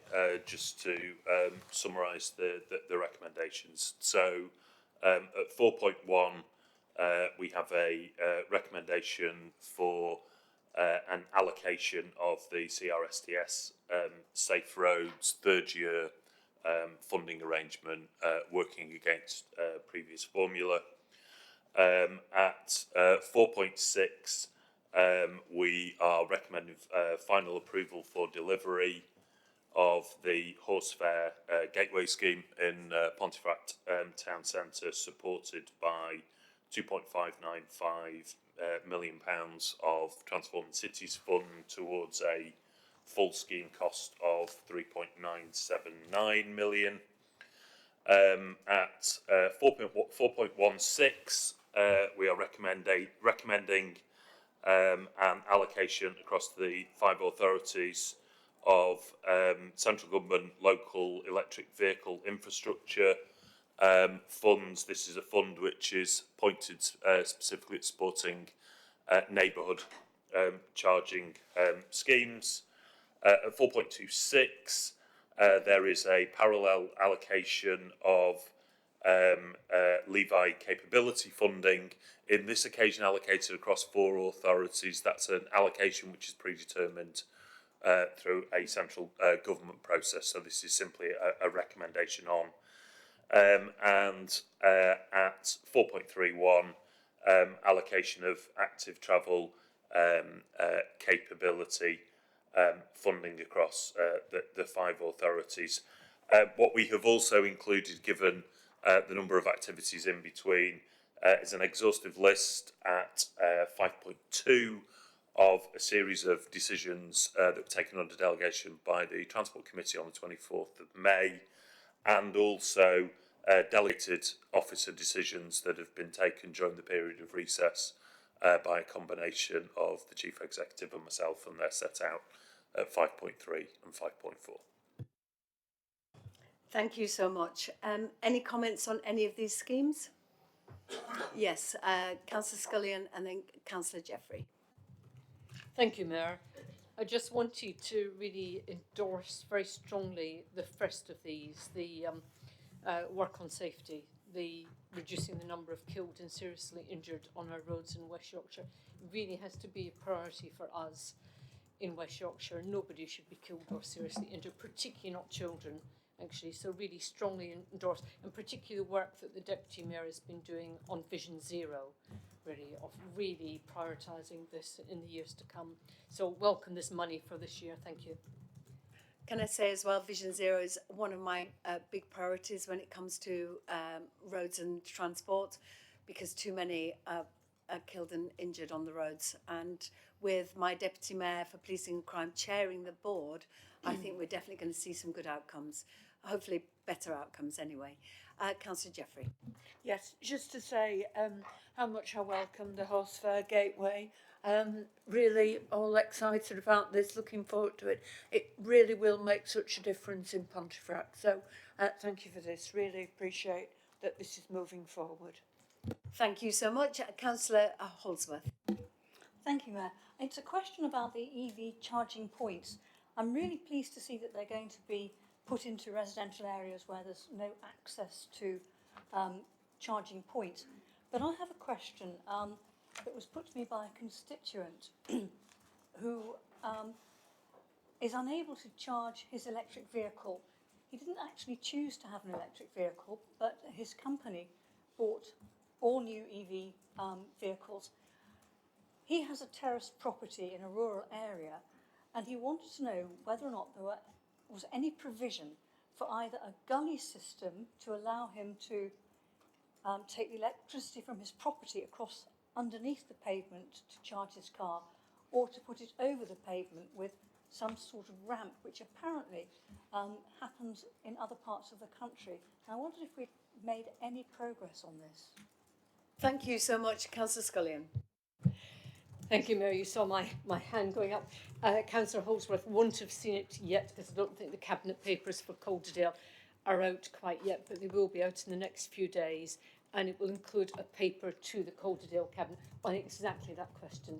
just to summarise the recommendations. So at 4.1, we have a recommendation for an allocation of the CRSTS Safe Roads third year funding arrangement, working against previous formula. At 4.6, we are recommending final approval for delivery of the Horsefair Gateway Scheme in Pontefract Town Centre, supported by £2.595 million of Transforming Cities Fund towards a full scheme cost of 3.979 million. At 4.16, we are recommending an allocation across the 5 authorities of central government local electric vehicle infrastructure funds. This is a fund which is pointed specifically at supporting neighbourhood charging schemes. At 4.26, there is a parallel allocation of Levi capability funding, in this occasion allocated across 4 authorities. That's an allocation which is predetermined through a central government process, so this is simply a recommendation on. And at 4.31, allocation of active travel capability funding across the 5 authorities. What we have also included, given the number of activities in between, is an exhaustive list at 5.2 of a series of decisions that were taken under delegation by the Transport Committee on the 24th of May, and also delegated officer decisions that have been taken during the period of recess by a combination of the Chief Executive and myself, and they're set out at 5.3 and 5.4. Thank you so much. Any comments on any of these schemes? Yes, Councillor Scullion and then Councillor Jeffrey. Thank you, Mayor. I just wanted to really endorse very strongly the first of these, the work on safety, the reducing the number of killed and seriously injured on our roads in West Yorkshire. It really has to be a priority for us in West Yorkshire. Nobody should be killed or seriously injured, particularly not children, actually. So really strongly endorse, and particularly the work that the Deputy Mayor has been doing on Vision Zero, really, of really prioritising this in the years to come. So welcome this money for this year. Thank you. Can I say as well, Vision Zero is one of my big priorities when it comes to roads and transport, because too many killed and injured on the roads. And with my Deputy Mayor for Policing and Crime chairing the board, I think we're definitely going to see some good outcomes, hopefully better outcomes anyway. Councillor Jeffrey. Yes, just to say how much I welcome the Horse Fair Gateway. Really all excited about this, looking forward to it. It really will make such a difference in Pontefract. So thank you for this. Really appreciate that this is moving forward. Thank you so much. Councillor Holdsworth. Thank you, Mayor. It's a question about the EV charging points. I'm really pleased to see that they're going to be put into residential areas where there's no access to charging points. But I have a question that was put to me by a constituent who is unable to charge his electric vehicle. He didn't actually choose to have an electric vehicle, but his company bought all new EV vehicles. He has a terraced property in a rural area, and he wanted to know whether or not there was any provision for either a gully system to allow him to take the electricity from his property across underneath the pavement to charge his car, or to put it over the pavement with some sort of ramp, which apparently happens in other parts of the country. And I wondered if we'd made any progress on this. Thank you so much, Councillor Scullion. Thank you, Mayor. You saw my hand going up. Councillor Holdsworth won't have seen it yet because I don't think the Cabinet papers for Calderdale are out quite yet, but they will be out in the next few days, and it will include a paper to the Calderdale Cabinet on exactly that question.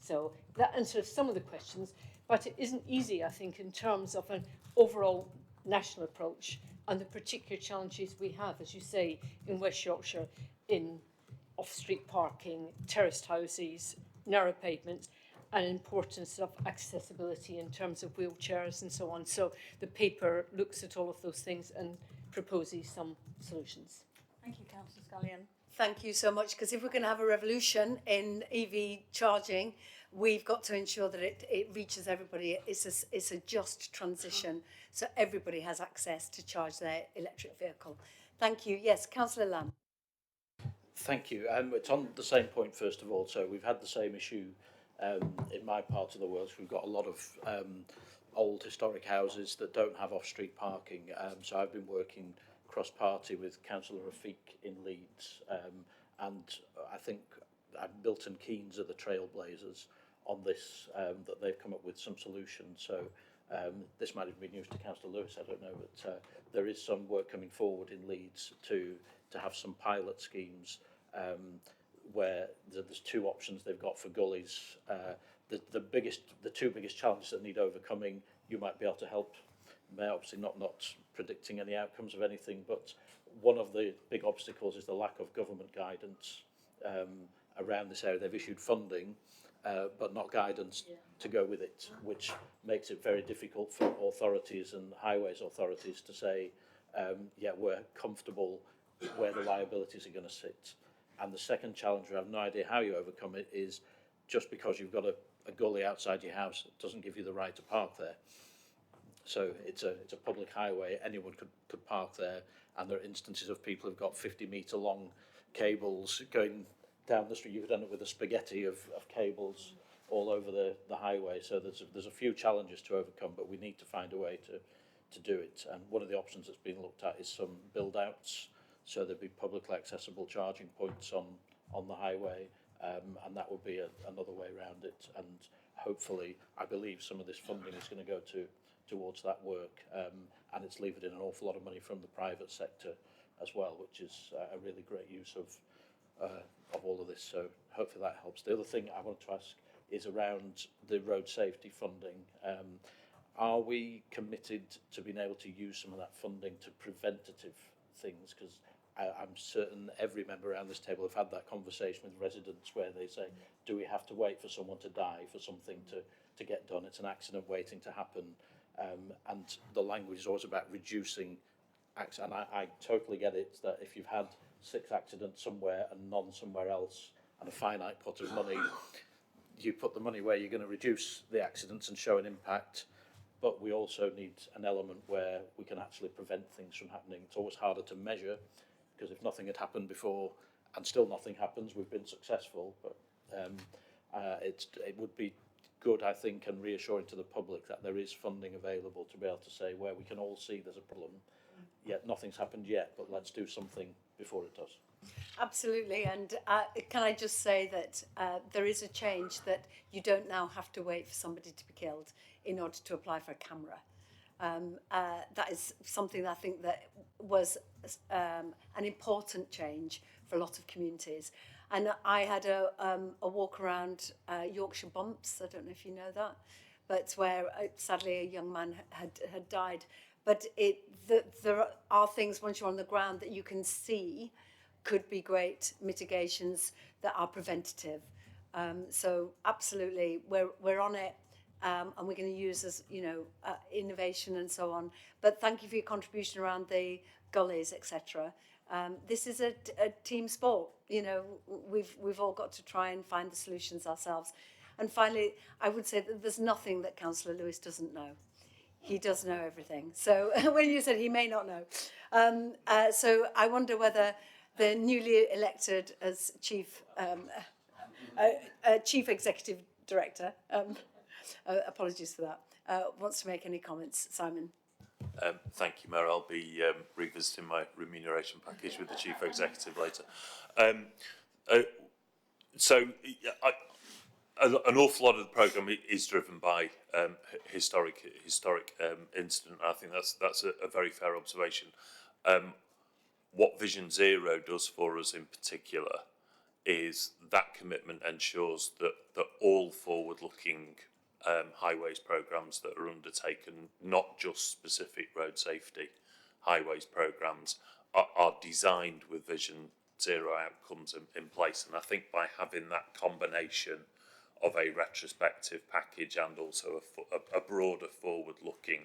So that answers some of the questions, but it isn't easy, I think, in terms of an overall national approach and the particular challenges we have, as you say, in West Yorkshire, in off-street parking, terraced houses, narrow pavements, and importance of accessibility in terms of wheelchairs and so on. So the paper looks at all of those things and proposes some solutions. Thank you, Councillor Scullion. Thank you so much, because if we're going to have a revolution in EV charging, we've got to ensure that it reaches everybody. It's a just transition, so everybody has access to charge their electric vehicle. Thank you. Yes, Councillor Lamb. Thank you. It's on the same point, first of all. So we've had the same issue in my part of the world. We've got a lot of old historic houses that don't have off-street parking. So I've been working cross-party with Councillor Rafiq in Leeds, and I think Milton Keynes are the trailblazers on this, that they've come up with some solutions. So this might even be news to Councillor Lewis, I don't know, but there is some work coming forward in Leeds to have some pilot schemes where there's two options they've got for gullies. The two biggest challenges that need overcoming, you might be able to help. Obviously not predicting any outcomes of anything, but one of the big obstacles is the lack of government guidance around this area. They've issued funding, but not guidance to go with it, which makes it very difficult for authorities and highways authorities to say, yeah, we're comfortable where the liabilities are going to sit. And the second challenge, I have no idea how you overcome it, is just because you've got a gully outside your house, it doesn't give you the right to park there. So it's a public highway, anyone could park there, and there are instances of people who've got 50-metre long cables going down the street. You could end up with a spaghetti of cables all over the highway. So there's a few challenges to overcome, but we need to find a way to do it. And one of the options that's being looked at is some build-outs, so there'd be publicly accessible charging points on the highway, and that would be another way around it. And hopefully, I believe some of this funding is going to go towards that work, and it's levered in an awful lot of money from the private sector as well, which is a really great use of all of this. So hopefully that helps. The other thing I wanted to ask is around the road safety funding. Are we committed to being able to use some of that funding to preventative things? Because I'm certain every member around this table have had that conversation with residents where they say, do we have to wait for someone to die for something to get done? It's an accident waiting to happen. And the language is always about reducing accidents. And I totally get it that if you've had 6 accidents somewhere and none somewhere else and a finite pot of money, you put the money where you're going to reduce the accidents and show an impact. But we also need an element where we can actually prevent things from happening. It's always harder to measure, because if nothing had happened before and still nothing happens. We've been successful, but it would be good, I think, and reassuring to the public that there is funding available to be able to say where we can all see there's a problem, yet nothing's happened yet, but let's do something before it does. Absolutely, and can I just say that there is a change that you don't now have to wait for somebody to be killed in order to apply for a camera. That is something that I think that was an important change for a lot of communities. And I had a walk around Yorkshire bumps. I don't know if you know that, but where sadly a young man had died. But there are things once you're on the ground that you can see could be great mitigations that are preventative. So absolutely, we're on it. And we're going to use as innovation and so on. But thank you for your contribution around the gullies, etc. This is a team sport. We've all got to try and find the solutions ourselves. And finally, I would say that there's nothing that Councillor Lewis doesn't know. He does know everything. So when you said he may not know, so I wonder whether the newly elected as chief executive director. Apologies for that. Wants to make any comments, Simon? Thank you, Mayor. I'll be revisiting my remuneration package with the Chief Executive later. An awful lot of the programme is driven by historic incident. I think that's a very fair observation. What Vision Zero does for us in particular is that commitment ensures that all forward-looking highways programmes that are undertaken, not just specific road safety highways programmes, are designed with Vision Zero outcomes in place. And I think by having that combination of a retrospective package and also a broader forward-looking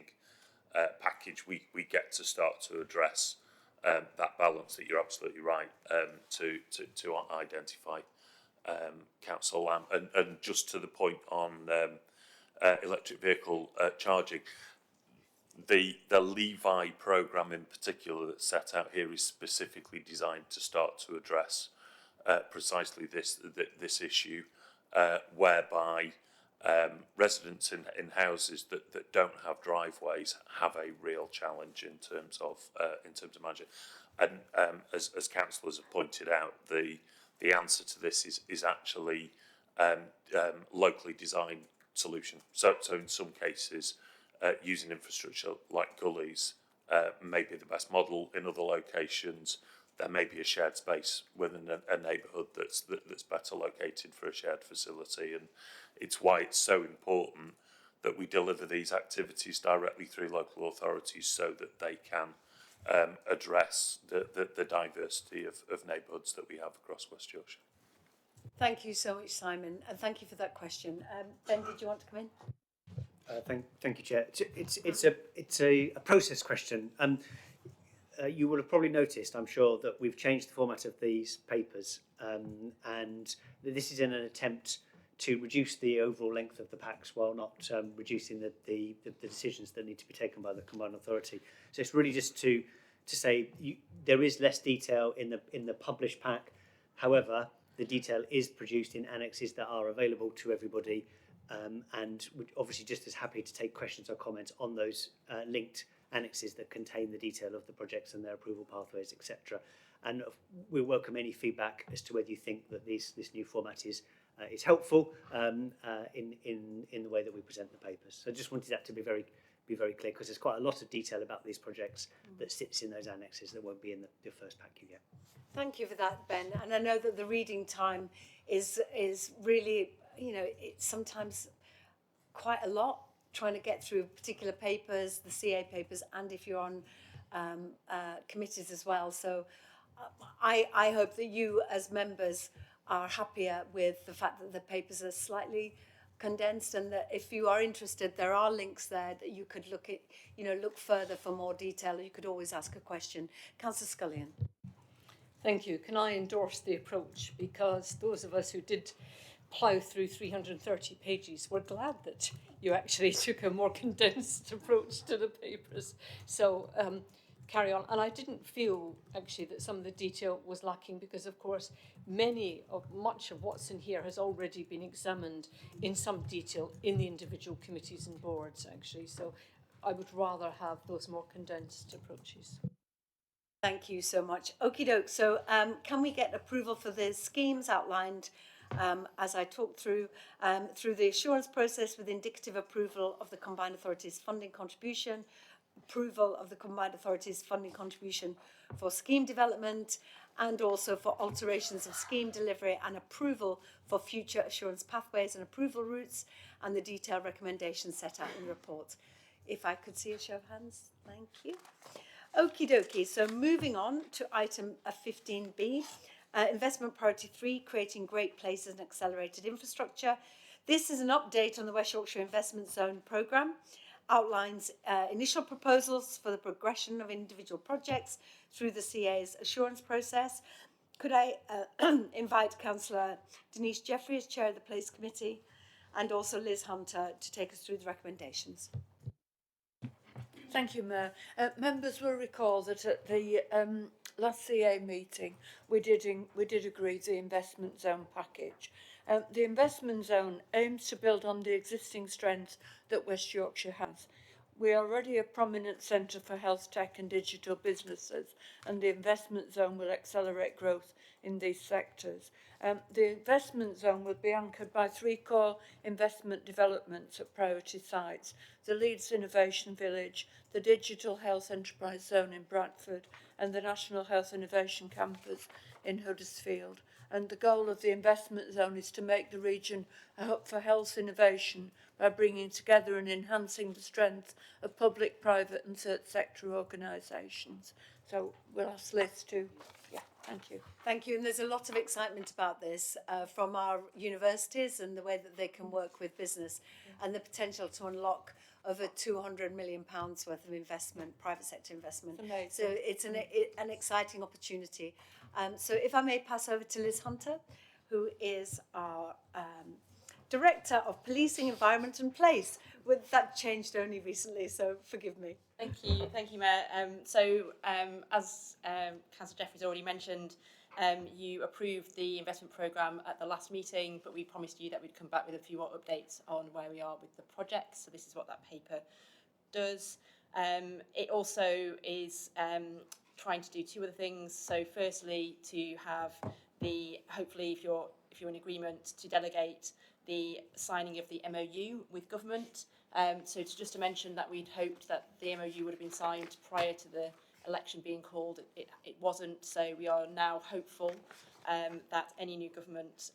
package, we get to start to address that balance that you're absolutely right to identify, Councillor Lamb. And just to the point on electric vehicle charging, the Levi programme in particular that's set out here is specifically designed to start to address precisely this issue, whereby residents in houses that don't have driveways have a real challenge in terms of managing. And as councillors have pointed out, the answer to this is actually locally designed solution. So in some cases, using infrastructure like gullies may be the best model. In other locations, there may be a shared space within a neighbourhood that's better located for a shared facility, and it's why it's so important that we deliver these activities directly through local authorities so that they can address the diversity of neighbourhoods that we have across West Yorkshire. Thank you so much, Simon, and thank you for that question. Ben, did you want to come in? Thank you, Chair. It's a process question. You will have probably noticed, I'm sure, that we've changed the format of these papers, and this is in an attempt to reduce the overall length of the packs while not reducing the decisions that need to be taken by the Combined Authority. So it's really just to say there is less detail in the published pack. However, the detail is produced in annexes that are available to everybody, and we're obviously just as happy to take questions or comments on those linked annexes that contain the detail of the projects and their approval pathways, etc. And we welcome any feedback as to whether you think that this new format is helpful in the way that we present the papers. So I just wanted that to be very clear, because there's quite a lot of detail about these projects that sits in those annexes that won't be in the first pack you get. Thank you for that, Ben. And I know that the reading time is really, it's sometimes quite a lot trying to get through particular papers, the CA papers, and if you're on committees as well. So I hope that you as members are happier with the fact that the papers are slightly condensed, and that if you are interested, there are links there that you could look further for more detail. You could always ask a question. Councillor Scullion. Thank you. Can I endorse the approach? Because those of us who did plough through 330 pages were glad that you actually took a more condensed approach to the papers. So carry on. And I didn't feel actually that some of the detail was lacking because, of course, much of what's in here has already been examined in some detail in the individual committees and boards, actually. So I would rather have those more condensed approaches. Thank you so much. Okie doke. So can we get approval for the schemes outlined as I talked through the assurance process with indicative approval of the Combined Authorities funding contribution, approval of the Combined Authorities funding contribution for scheme development, and also for alterations of scheme delivery and approval for future assurance pathways and approval routes, and the detailed recommendations set out in the report. If I could see a show of hands, thank you. Okie dokie, so moving on to item 15B, investment priority 3, creating great places and accelerated infrastructure. This is an update on the West Yorkshire Investment Zone programme, outlines initial proposals for the progression of individual projects through the CA's assurance process. Could I invite Councillor Denise Jeffrey as Chair of the Place Committee, and also Liz Hunter to take us through the recommendations. Thank you, Mayor. Members will recall that at the last CA meeting, we did agree the investment zone package. The investment zone aims to build on the existing strengths that West Yorkshire has. We are already a prominent centre for health tech and digital businesses, and the investment zone will accelerate growth in these sectors. The investment zone will be anchored by 3 core investment developments at priority sites: the Leeds Innovation Village, the Digital Health Enterprise Zone in Bradford, and the National Health Innovation Campus in Huddersfield. And the goal of the investment zone is to make the region a hub for health innovation by bringing together and enhancing the strength of public, private and third sector organisations. So we'll ask Liz to, thank you. Thank you, and there's a lot of excitement about this from our universities and the way that they can work with business and the potential to unlock over £200 million worth of investment, private sector investment. Amazing. So it's an exciting opportunity. So if I may pass over to Liz Hunter, who is our Director of Policing, Environment and Place. That changed only recently, so forgive me. Thank you, Mayor. As Councillor Jeffrey's already mentioned, you approved the investment programme at the last meeting, but we promised you that we'd come back with a few more updates on where we are with the projects. So this is what that paper does. It also is trying to do 2 other things. So firstly, to have hopefully if you're in agreement, to delegate the signing of the MOU with government. So just to mention that we'd hoped that the MOU would have been signed prior to the election being called. It wasn't, so we are now hopeful that any new government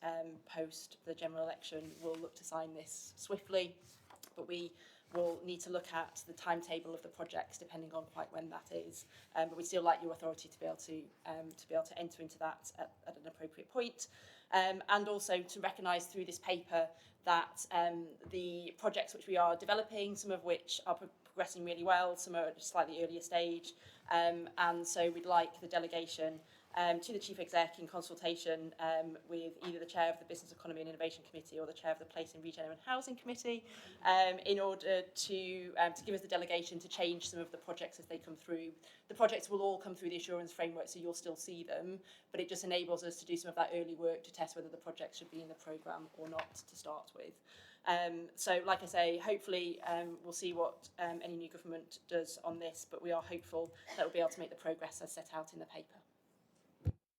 post the general election will look to sign this swiftly, but we will need to look at the timetable of the projects depending on quite when that is. But we'd still like your authority to be able to enter into that at an appropriate point. And also to recognise through this paper that the projects which we are developing, some of which are progressing really well, some are at a slightly earlier stage, and so we'd like the delegation to the Chief Exec in consultation with either the Chair of the Business Economy and Innovation Committee or the Chair of the Place and Regeneration and Housing Committee in order to give us the delegation to change some of the projects as they come through. The projects will all come through the assurance framework, so you'll still see them, but it just enables us to do some of that early work to test whether the project should be in the programme or not to start with. So, like I say, hopefully we'll see what any new government does on this, but we are hopeful that we'll be able to make the progress as set out in the paper.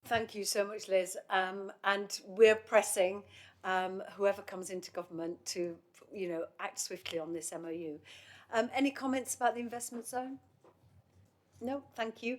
Thank you so much, Liz. And we're pressing whoever comes into government to, act swiftly on this MOU. Any comments about the investment zone? No, thank you.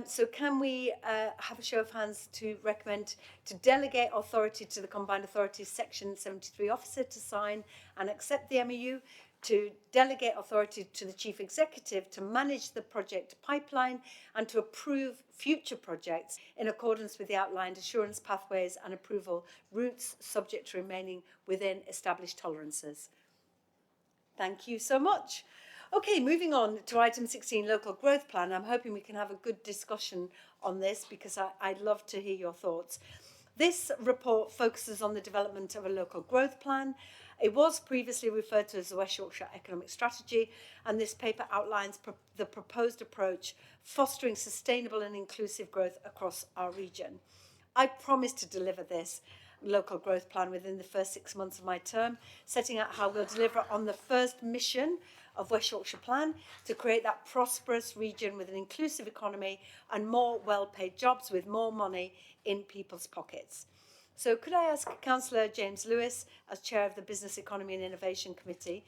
So can we have a show of hands to recommend to delegate authority to the Combined Authorities Section 73 officer to sign and accept the MOU, to delegate authority to the Chief Executive to manage the project pipeline and to approve future projects in accordance with the outlined assurance pathways and approval routes, subject to remaining within established tolerances. Thank you so much. Okay, moving on to item 16, local growth plan. I'm hoping we can have a good discussion on this because I'd love to hear your thoughts. This report focuses on the development of a local growth plan. It was previously referred to as the West Yorkshire Economic Strategy, and this paper outlines the proposed approach, fostering sustainable and inclusive growth across our region. I promised to deliver this local growth plan within the first 6 months of my term, setting out how we'll deliver on the first mission of West Yorkshire Plan to create that prosperous region with an inclusive economy and more well-paid jobs with more money in people's pockets. So could I ask Councillor James Lewis, as Chair of the Business, Economy and Innovation Committee,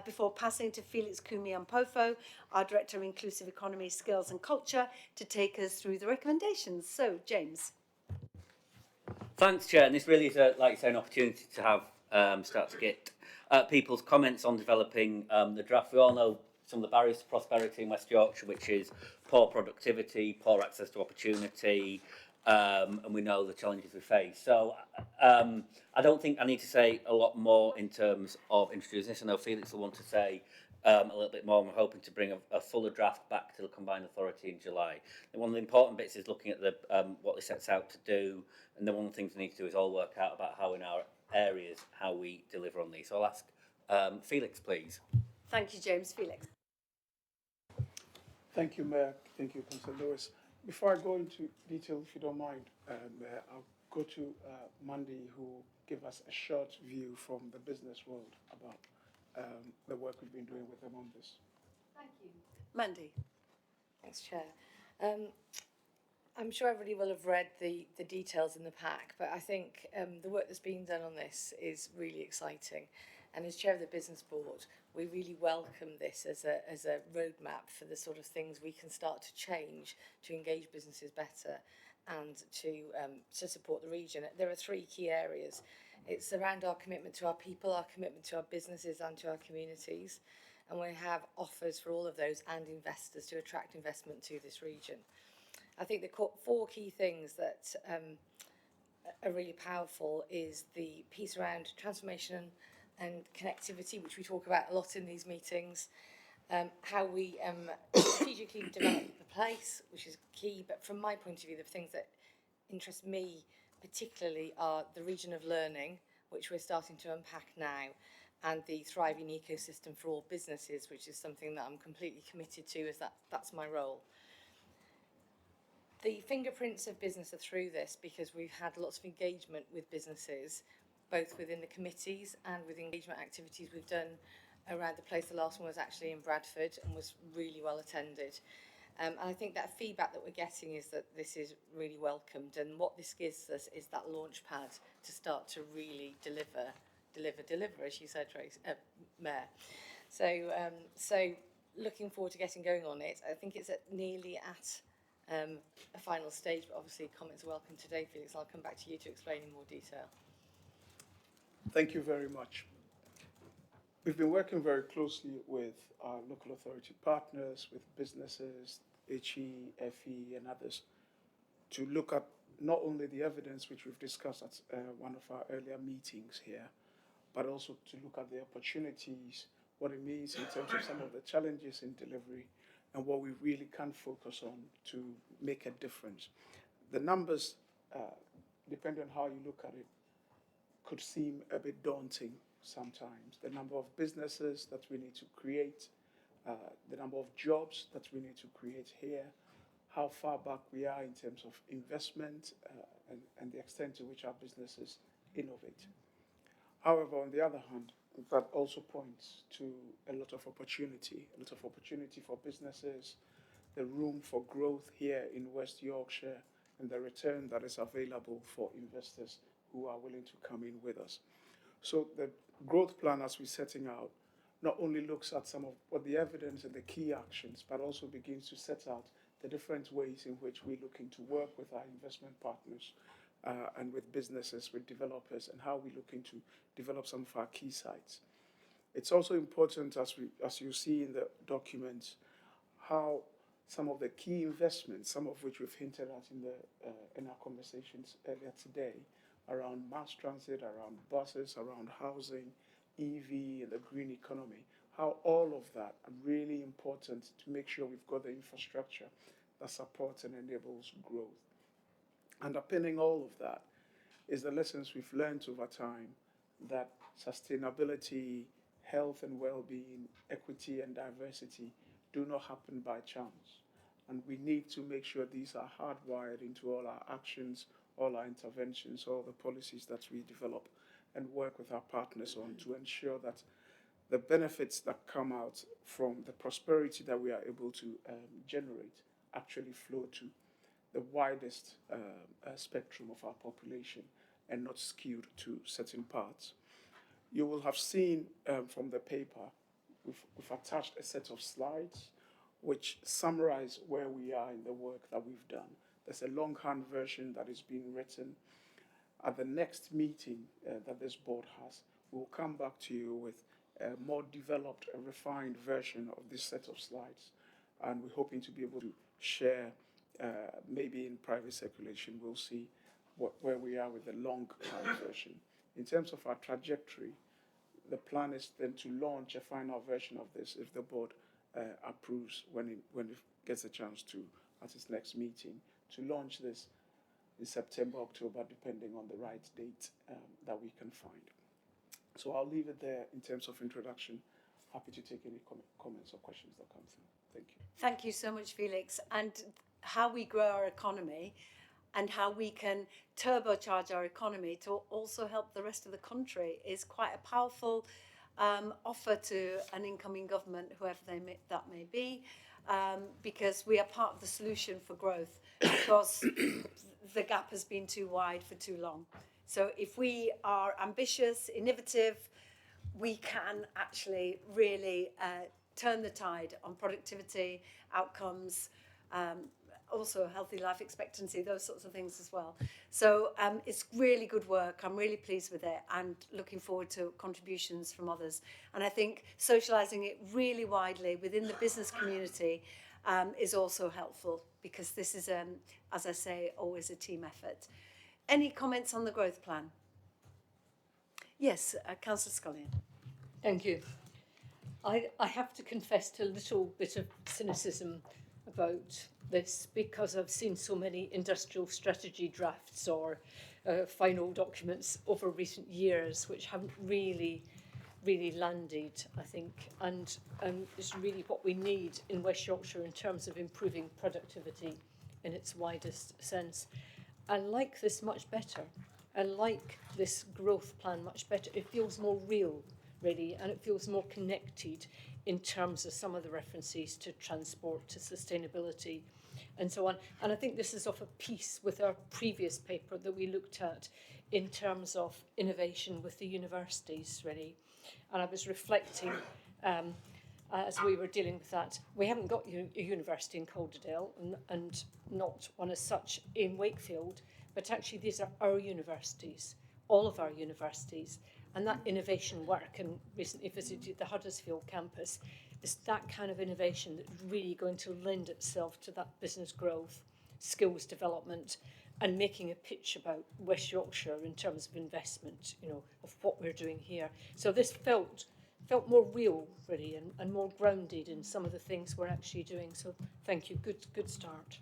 before passing to Felix Kumi-Ampofo, our Director of Inclusive Economy, Skills and Culture, to take us through the recommendations. So, James. Thanks, Chair. And this really is, like you say, an opportunity to have start to get people's comments on developing the draft. We all know some of the barriers to prosperity in West Yorkshire, which is poor productivity, poor access to opportunity, and we know the challenges we face. So I don't think I need to say a lot more in terms of introducing this. I know Felix will want to say a little bit more. We're hoping to bring a fuller draft back to the Combined Authority in July. And one of the important bits is looking at the what it sets out to do, and then one of the things we need to do is all work out about how in our areas, how we deliver on these. So I'll ask Felix, please. Thank you, James. Felix. Thank you, Mayor. Thank you, Councillor Lewis. Before I go into detail, if you don't mind, Mayor, I'll go to Mandy, who will give us a short view from the business world about the work we've been doing with them on this. Thank you. Mandy. Thanks, Chair. I'm sure everybody will have read the details in the pack, but I think the work that's been done on this is really exciting. And as Chair of the Business Board, we really welcome this as a roadmap for the sort of things we can start to change to engage businesses better and to support the region. There are three key areas. It's around our commitment to our people, our commitment to our businesses and to our communities. And we have offers for all of those and investors to attract investment to this region. I think the four key things that are really powerful is the piece around transformation and connectivity, which we talk about a lot in these meetings, how we strategically develop the place, which is key. But from my point of view, the things that interest me particularly are the region of learning, which we're starting to unpack now, and the thriving ecosystem for all businesses, which is something that I'm completely committed to, as that's my role. The fingerprints of business are through this because we've had lots of engagement with businesses, both within the committees and with engagement activities we've done around the place. The last one was actually in Bradford and was really well attended. And I think that feedback that we're getting is that this is really welcomed, and what this gives us is that launch pad to start to really deliver, as you said, Trace, Mayor. So looking forward to getting going on it. I think it's nearly at a final stage, but obviously comments are welcome today, Felix. I'll come back to you to explain in more detail. Thank you very much. We've been working very closely with our local authority partners, with businesses, HE, FE and others, to look at not only the evidence which we've discussed at one of our earlier meetings here, but also to look at the opportunities, what it means in terms of some of the challenges in delivery, and what we really can focus on to make a difference. The numbers, depending on how you look at it, could seem a bit daunting sometimes. The number of businesses that we need to create, the number of jobs that we need to create here, how far back we are in terms of investment, and the extent to which our businesses innovate. However, on the other hand, that also points to a lot of opportunity for businesses, the room for growth here in West Yorkshire, and the return that is available for investors who are willing to come in with us. So the growth plan, as we're setting out, not only looks at some of what the evidence and the key actions, but also begins to set out the different ways in which we're looking to work with our investment partners and with businesses, with developers, and how we're looking to develop some of our key sites. It's also important, as you see in the documents, how some of the key investments, some of which we've hinted at in our conversations earlier today, around mass transit, around buses, around housing, EV, and the green economy, how all of that are really important to make sure we've got the infrastructure that supports and enables growth. Underpinning all of that is the lessons we've learned over time that sustainability, health and well-being, equity and diversity do not happen by chance. And we need to make sure these are hardwired into all our actions, all our interventions, all the policies that we develop and work with our partners on to ensure that the benefits that come out from the prosperity that we are able to generate actually flow to the widest spectrum of our population and not skewed to certain parts. You will have seen from the paper, we've attached a set of slides which summarize where we are in the work that we've done. There's a longhand version that is being written. At the next meeting that this board has, we'll come back to you with a more developed, a refined version of this set of slides. And we're hoping to be able to share, maybe in private circulation, we'll see where we are with the longhand version. In terms of our trajectory, the plan is then to launch a final version of this if the board approves when it gets a chance to at its next meeting, to launch this in September, October, depending on the right date that we can find. So I'll leave it there in terms of introduction. Happy to take any comments or questions that come through. Thank you. Thank you so much, Felix. And how we grow our economy and how we can turbocharge our economy to also help the rest of the country is quite a powerful offer to an incoming government, whoever that may be, because we are part of the solution for growth, because the gap has been too wide for too long. So if we are ambitious, innovative, we can actually really turn the tide on productivity, outcomes, also healthy life expectancy, those sorts of things as well. So it's really good work. I'm really pleased with it and looking forward to contributions from others. And I think socialising it really widely within the business community is also helpful, because this is, as I say, always a team effort. Any comments on the growth plan? Yes, Councillor Scullion. Thank you. I have to confess to a little bit of cynicism about this, because I've seen so many industrial strategy drafts or final documents over recent years which haven't really landed, I think, and it's really what we need in West Yorkshire in terms of improving productivity in its widest sense. I like this much better. I like this growth plan much better. It feels more real, really, and it feels more connected in terms of some of the references to transport, to sustainability, and so on. And I think this is of a piece with our previous paper that we looked at in terms of innovation with the universities, really. And I was reflecting, as we were dealing with that, we haven't got a university in Calderdale and not one as such in Wakefield, but actually these are our universities, all of our universities. And that innovation work, and recently visited the Huddersfield campus, is that kind of innovation that's really going to lend itself to that business growth, skills development, and making a pitch about West Yorkshire in terms of investment, you know, of what we're doing here. So this felt more real, really, and more grounded in some of the things we're actually doing. So thank you, good start.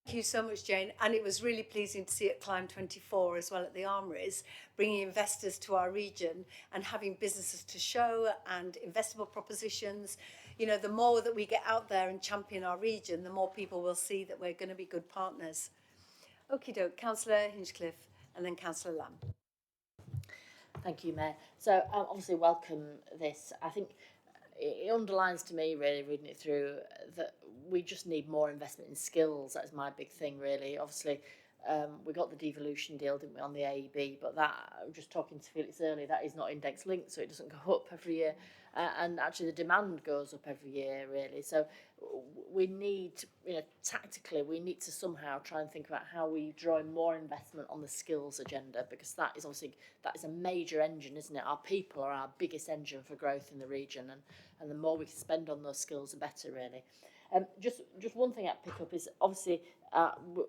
Thank you so much, Jane. And it was really pleasing to see at Climb 24 as well at the Armouries, bringing investors to our region and having businesses to show and investable propositions. You know, the more that we get out there and champion our region, the more people will see that we're going to be good partners. Okie doke, Councillor Hinchcliffe and then Councillor Lamb. Thank you, Mayor. So obviously welcome this. I think it underlines to me, really, reading it through, that we just need more investment in skills. That is my big thing, really. Obviously, we got the devolution deal, didn't we, on the AEB, but that, just talking to Felix earlier, that is not index linked, so it doesn't go up every year. And actually the demand goes up every year, really. So we need, you know, tactically, we need to somehow try and think about how we draw in more investment on the skills agenda, because that is obviously, that is a major engine, isn't it? Our people are our biggest engine for growth in the region, and the more we can spend on those skills, the better, really. Just one thing I'd pick up is, obviously,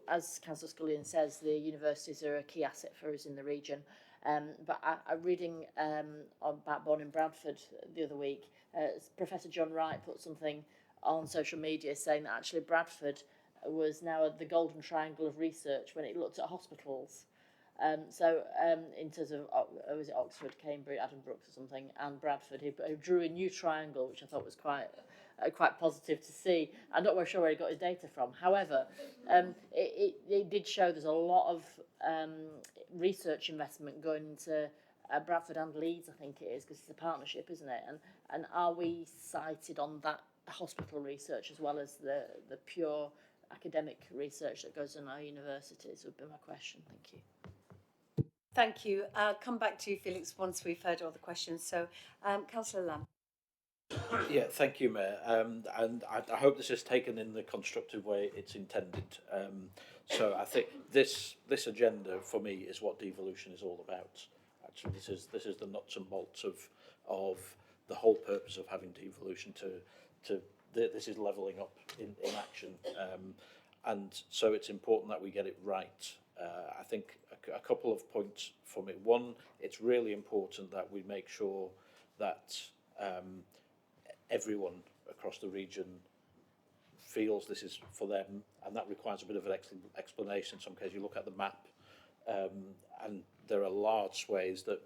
as Councillor Scullion says, the universities are a key asset for us in the region. But I'm reading about Born in Bradford the other week. Professor John Wright put something on social media saying that actually Bradford was now the golden triangle of research when it looked at hospitals. In terms of, was it Oxford, Cambridge, Adam Brooks or something, and Bradford, who drew a new triangle, which I thought was quite positive to see. I'm not very sure where he got his data from. However, it did show there's a lot of research investment going into Bradford and Leeds, I think it is, because it's a partnership, isn't it? And are we cited on that hospital research as well as the pure academic research that goes on our universities would be my question. Thank you. Thank you. I'll come back to you, Felix, once we've heard all the questions. So, Councillor Lamb. Yeah, thank you, Mayor. And I hope this is taken in the constructive way it's intended. So I think this agenda for me is what devolution is all about. Actually, this is the nuts and bolts of the whole purpose of having devolution. This is levelling up in action, and so it's important that we get it right. I think a couple of points for me. One, it's really important that we make sure that everyone across the region feels this is for them, and that requires a bit of an explanation. In some cases, you look at the map, and there are large swathes that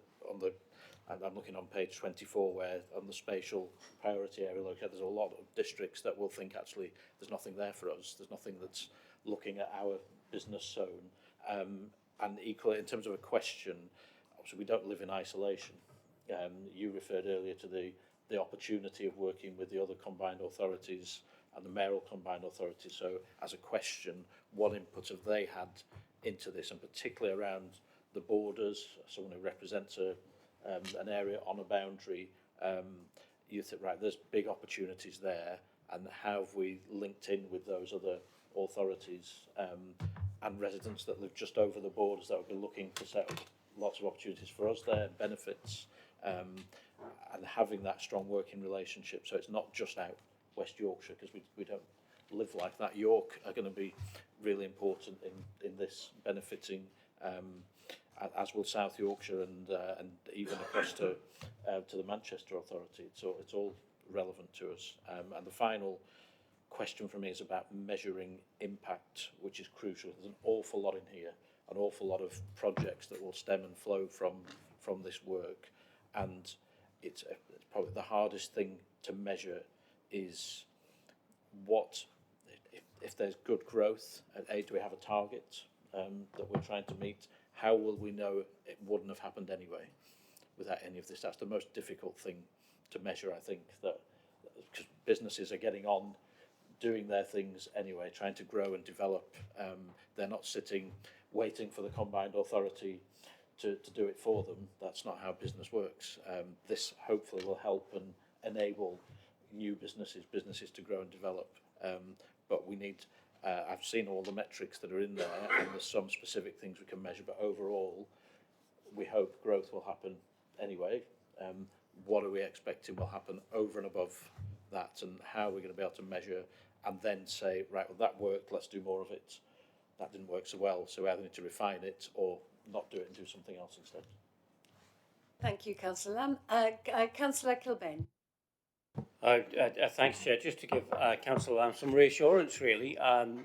and I'm looking on page 24 where on the spatial priority area there's a lot of districts that will think actually there's nothing there for us, there's nothing that's looking at our business zone. And equally, in terms of a question, obviously we don't live in isolation. You referred earlier to the opportunity of working with the other combined authorities and the mayoral combined authorities. So as a question, what input have they had into this, and particularly around the borders, someone who represents an area on a boundary, you think, right, there's big opportunities there, and how have we linked in with those other authorities and residents that live just over the borders that would be looking to set up lots of opportunities for us there, benefits, and having that strong working relationship. So it's not just out West Yorkshire, because we don't live like that. York are going to be really important in this, benefiting, as will South Yorkshire and even across to the Manchester Authority. So it's all relevant to us. And the final question for me is about measuring impact, which is crucial. There's an awful lot in here, an awful lot of projects that will stem and flow from this work, and it's probably the hardest thing to measure is what if there's good growth. Do we have a target that we're trying to meet? How will we know it wouldn't have happened anyway without any of this? That's the most difficult thing to measure, I think, that because businesses are getting on, doing their things anyway, trying to grow and develop. They're not sitting waiting for the combined authority to do it for them. That's not how business works. This hopefully will help and enable new businesses to grow and develop. But we need, I've seen all the metrics that are in there, and there's some specific things we can measure, but overall, we hope growth will happen anyway. What are we expecting will happen over and above that, and how are we going to be able to measure and then say, right, well, that worked, let's do more of it. That didn't work so well, so we either need to refine it or not do it and do something else instead. Thank you, Councillor Lamb. Councillor Kilbane. Thanks, Chair. Just to give Councillor Lamb some reassurance, really.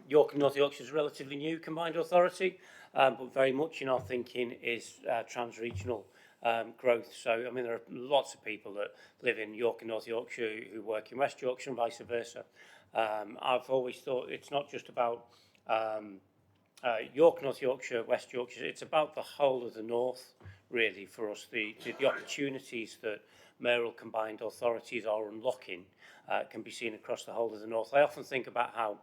York and North Yorkshire is a relatively new combined authority, but very much in our thinking is trans-regional growth. So, I mean, there are lots of people that live in York and North Yorkshire who work in West Yorkshire and vice versa. I've always thought it's not just about York, North Yorkshire, West Yorkshire. It's about the whole of the north, really, for us. The opportunities that mayoral combined authorities are unlocking can be seen across the whole of the north. I often think about how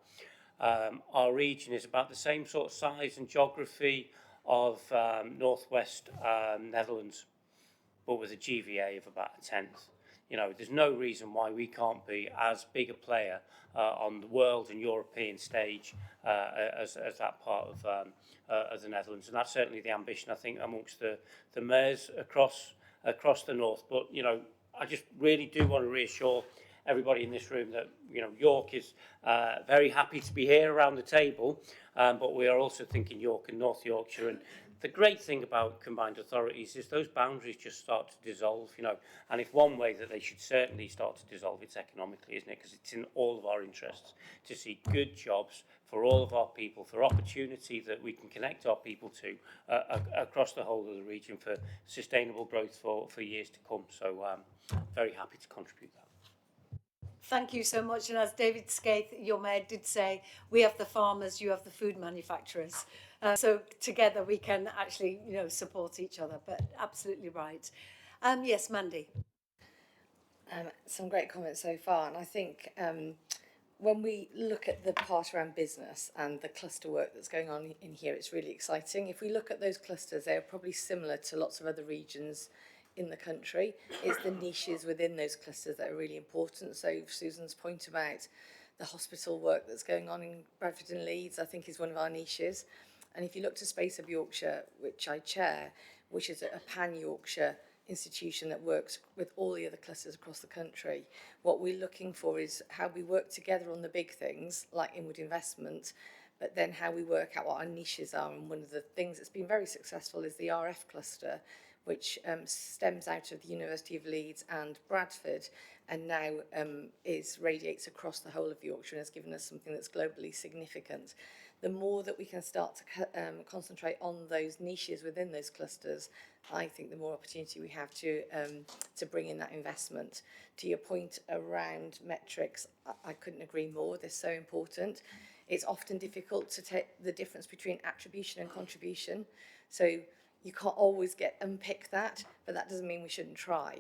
our region is about the same sort of size and geography of northwest Netherlands, but with a GVA of about a tenth. You know, there's no reason why we can't be as big a player on the world and European stage as that part of the Netherlands, and that's certainly the ambition, I think, amongst the mayors across the north. But you know, I just really do want to reassure everybody in this room that, you know, York is very happy to be here around the table, but we are also thinking York and North Yorkshire, and The great thing about combined authorities is those boundaries just start to dissolve, you know, and if one way that they should certainly start to dissolve, it's economically, isn't it? Because it's in all of our interests to see good jobs for all of our people, for opportunity that we can connect our people to across the whole of the region for sustainable growth for years to come. So very happy to contribute that. Thank you so much. And as David Skaith, your mayor, did say, we have the farmers, you have the food manufacturers. So together we can actually, you know, support each other. But absolutely right. Yes, Mandy. Some great comments so far, and I think when we look at the part around business and the cluster work that's going on in here, it's really exciting. If we look at those clusters, they're probably similar to lots of other regions in the country. It's the niches within those clusters that are really important. So Susan's point about the hospital work that's going on in Bradford and Leeds, I think is one of our niches. And if you look to Space of Yorkshire, which I chair, which is a pan-Yorkshire institution that works with all the other clusters across the country, what we're looking for is how we work together on the big things, like inward investment, but then how we work out what our niches are. And one of the things that's been very successful is the RF cluster, which stems out of the University of Leeds and Bradford, and now radiates across the whole of Yorkshire and has given us something that's globally significant. The more that we can start to concentrate on those niches within those clusters, I think the more opportunity we have to bring in that investment. To your point around metrics, I couldn't agree more. They're so important. It's often difficult to take the difference between attribution and contribution. So you can't always unpick that, but that doesn't mean we shouldn't try.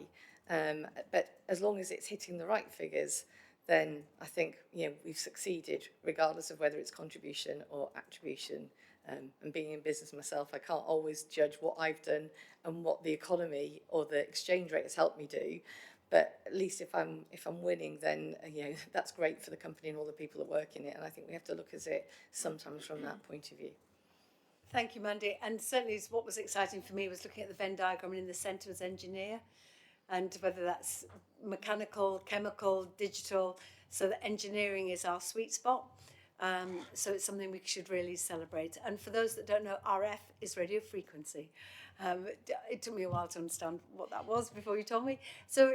But as long as it's hitting the right figures, then I think, you know, we've succeeded, regardless of whether it's contribution or attribution. And being in business myself, I can't always judge what I've done and what the economy or the exchange rate has helped me do. But at least if I'm winning, then you know, that's great for the company and all the people that work in it. And I think we have to look at it sometimes from that point of view. Thank you, Mandy. And certainly what was exciting for me was looking at the Venn diagram, and in the centre was engineer, and whether that's mechanical, chemical, digital. So that engineering is our sweet spot. So it's something we should really celebrate. And for those that don't know, RF is radio frequency. It took me a while to understand what that was before you told me. So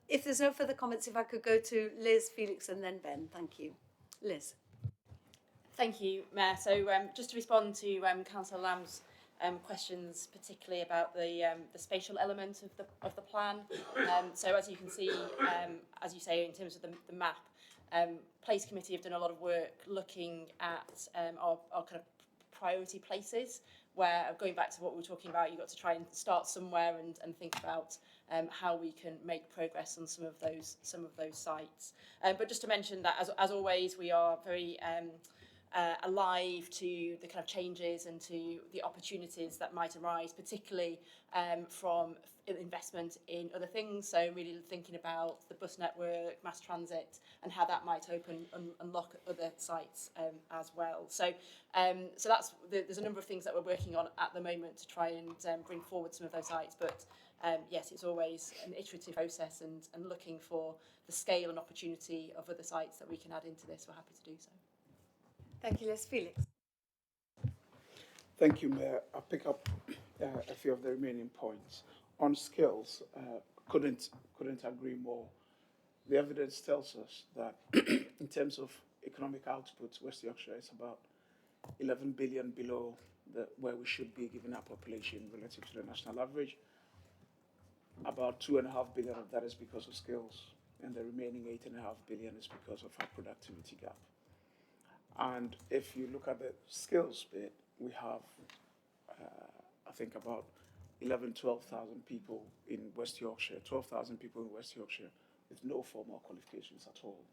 if there's no further comments, if I could go to Liz, Felix, and then Ben. Thank you. Liz. Thank you, Mayor. So just to respond to Councillor Lamb's questions, particularly about the spatial element of the plan. So as you can see, as you say, in terms of the map, Place Committee have done a lot of work looking at our kind of priority places, where, going back to what we were talking about, you've got to try and start somewhere and think about how we can make progress on some of those sites. But just to mention that, as always, we are very alive to the kind of changes and to the opportunities that might arise, particularly from investment in other things. So really thinking about the bus network, mass transit, and how that might open and unlock other sites as well. So there's a number of things that we're working on at the moment to try and bring forward some of those sites. But yes, it's always an iterative process and looking for the scale and opportunity of other sites that we can add into this. We're happy to do so. Thank you, Les. Felix. Thank you, Mayor. I'll pick up a few of the remaining points. On skills, couldn't agree more. The evidence tells us that in terms of economic output, West Yorkshire is about 11 billion below where we should be given our population relative to the national average. About 2.5 billion of that is because of skills, and the remaining 8.5 billion is because of our productivity gap. And if you look at the skills bit, we have, I think, about 12,000 people in West Yorkshire, 12,000 people in West Yorkshire with no formal qualifications at all.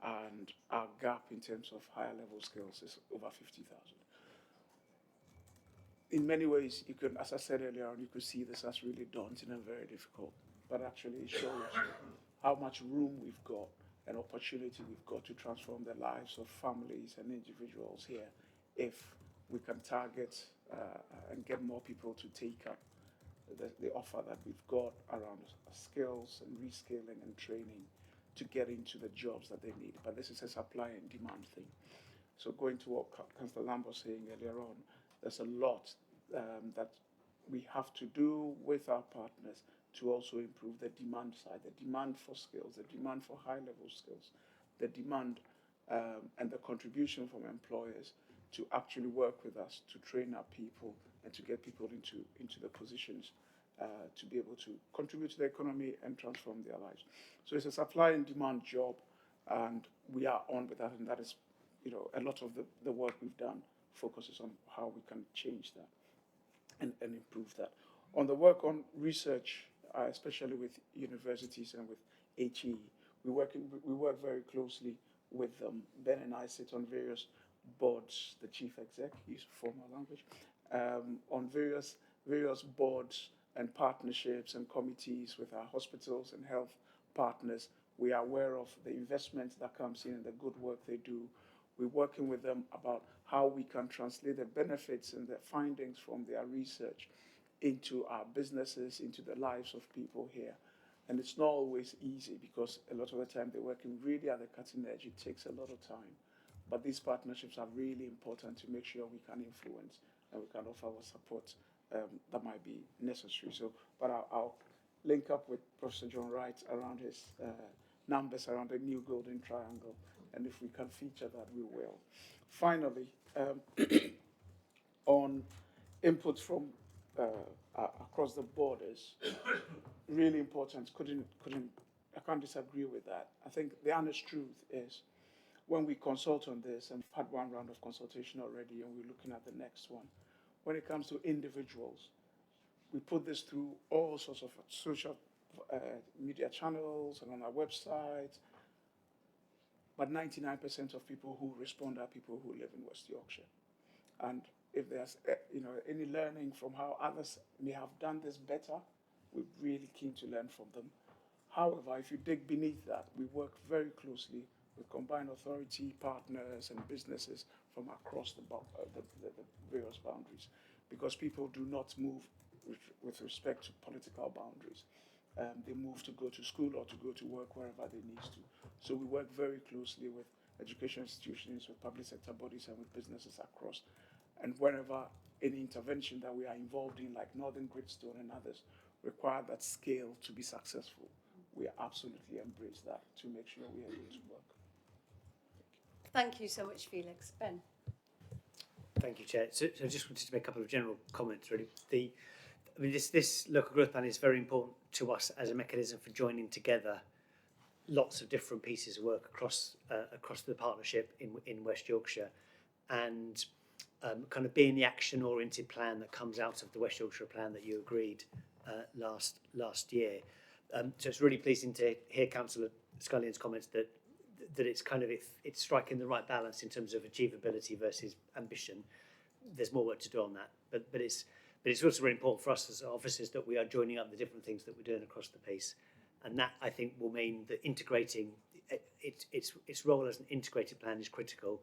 And our gap in terms of higher level skills is over 50,000. In many ways, you could, as I said earlier on, you could see this as really daunting and very difficult, but actually it shows how much room we've got, an opportunity we've got to transform the lives of families and individuals here if we can target and get more people to take up the offer that we've got around skills and reskilling and training to get into the jobs that they need. But this is a supply and demand thing. So going to what Councillor Lamb was saying earlier on, there's a lot that we have to do with our partners to also improve the demand side, the demand for skills, the demand for high-level skills, the demand and the contribution from employers to actually work with us to train our people and to get people into the positions to be able to contribute to the economy and transform their lives. So it's a supply and demand job, and we are on with that, and that is, a lot of the work we've done focuses on how we can change that and improve that. On the work on research, especially with universities and with HE, we work very closely with them. Ben and I sit on various boards, the chief exec, use formal language, on various boards and partnerships and committees with our hospitals and health partners. We are aware of the investment that comes in and the good work they do. We're working with them about how we can translate the benefits and the findings from their research into our businesses, into the lives of people here. And it's not always easy because a lot of the time they're working really at the cutting edge. It takes a lot of time. But these partnerships are really important to make sure we can influence and we can offer our support that might be necessary. But I'll link up with Professor John Wright around his numbers around the new golden triangle. And if we can feature that, we will. Finally, on input from across the borders, really important. I can't disagree with that. I think the honest truth is when we consult on this, and we've had one round of consultation already, and we're looking at the next one. When it comes to individuals, we put this through all sorts of social media channels and on our website. But 99% of people who respond are people who live in West Yorkshire. And if there's any learning from how others may have done this better, we're really keen to learn from them. However, if you dig beneath that, we work very closely with combined authority partners and businesses from across the various boundaries, because people do not move with respect to political boundaries. They move to go to school or to go to work wherever they need to. So we work very closely with education institutions, with public sector bodies, and with businesses across. And wherever any intervention that we are involved in, like Northern Gridstone and others, require that scale to be successful, we absolutely embrace that to make sure we are able to work. Thank you so much, Felix. Ben. Thank you, Chair. So I just wanted to make a couple of general comments, really. This local growth plan is very important to us as a mechanism for joining together lots of different pieces of work across the partnership in West Yorkshire, and kind of being the action-oriented plan that comes out of the West Yorkshire plan that you agreed last year. So it's really pleasing to hear Councillor Scullion's comments that it's striking the right balance in terms of achievability versus ambition. There's more work to do on that, but it's also really important for us as officers that we are joining up the different things that we're doing across the piece, and that I think will mean that integrating its role as an integrated plan is critical,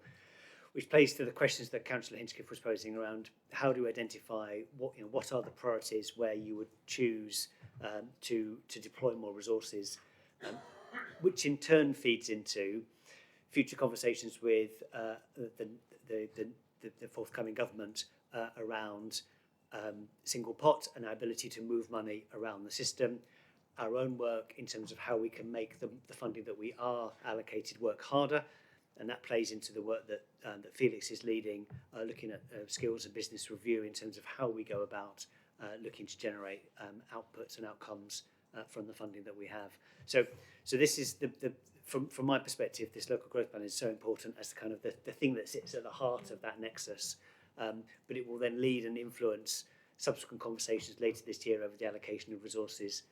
which plays to the questions that Councillor Hinchcliffe was posing around how do we identify what are the priorities where you would choose to deploy more resources, which in turn feeds into future conversations with the forthcoming government around single pot and our ability to move money around the system, our own work in terms of how we can make the funding that we are allocated work harder, and that plays into the work that Felix is leading, looking at skills and business review in terms of how we go about looking to generate outputs and outcomes from the funding that we have. So this is from my perspective, this local growth plan is so important as kind of the thing that sits at the heart of that nexus. But it will then lead and influence subsequent conversations later this year over the allocation of resources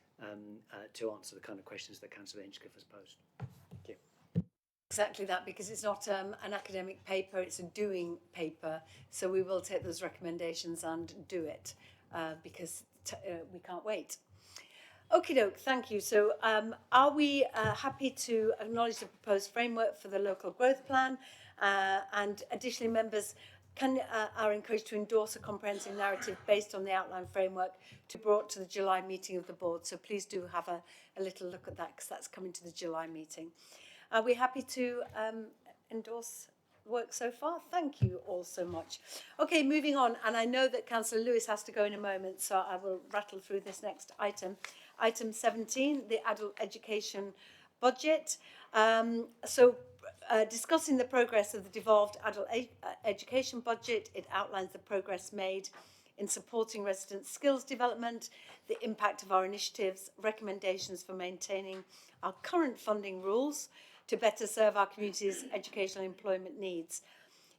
to answer the kind of questions that Councillor Hinchcliffe has posed. Thank you. Exactly that, because it's not an academic paper, it's a doing paper. So we will take those recommendations and do it because we can't wait. Okie doke, thank you. So are we happy to acknowledge the proposed framework for the local growth plan, and additionally members are encouraged to endorse a comprehensive narrative based on the outline framework to be brought to the July meeting of the board. So please do have a little look at that because that's coming to the July meeting. Are we happy to endorse work so far. Thank you all so much. Okay, moving on, and I know that Councillor Lewis has to go in a moment, so I will rattle through this next item. Item 17, the adult education budget. Discussing the progress of the devolved adult education budget, it outlines the progress made in supporting resident skills development, the impact of our initiatives, recommendations for maintaining our current funding rules to better serve our community's educational employment needs.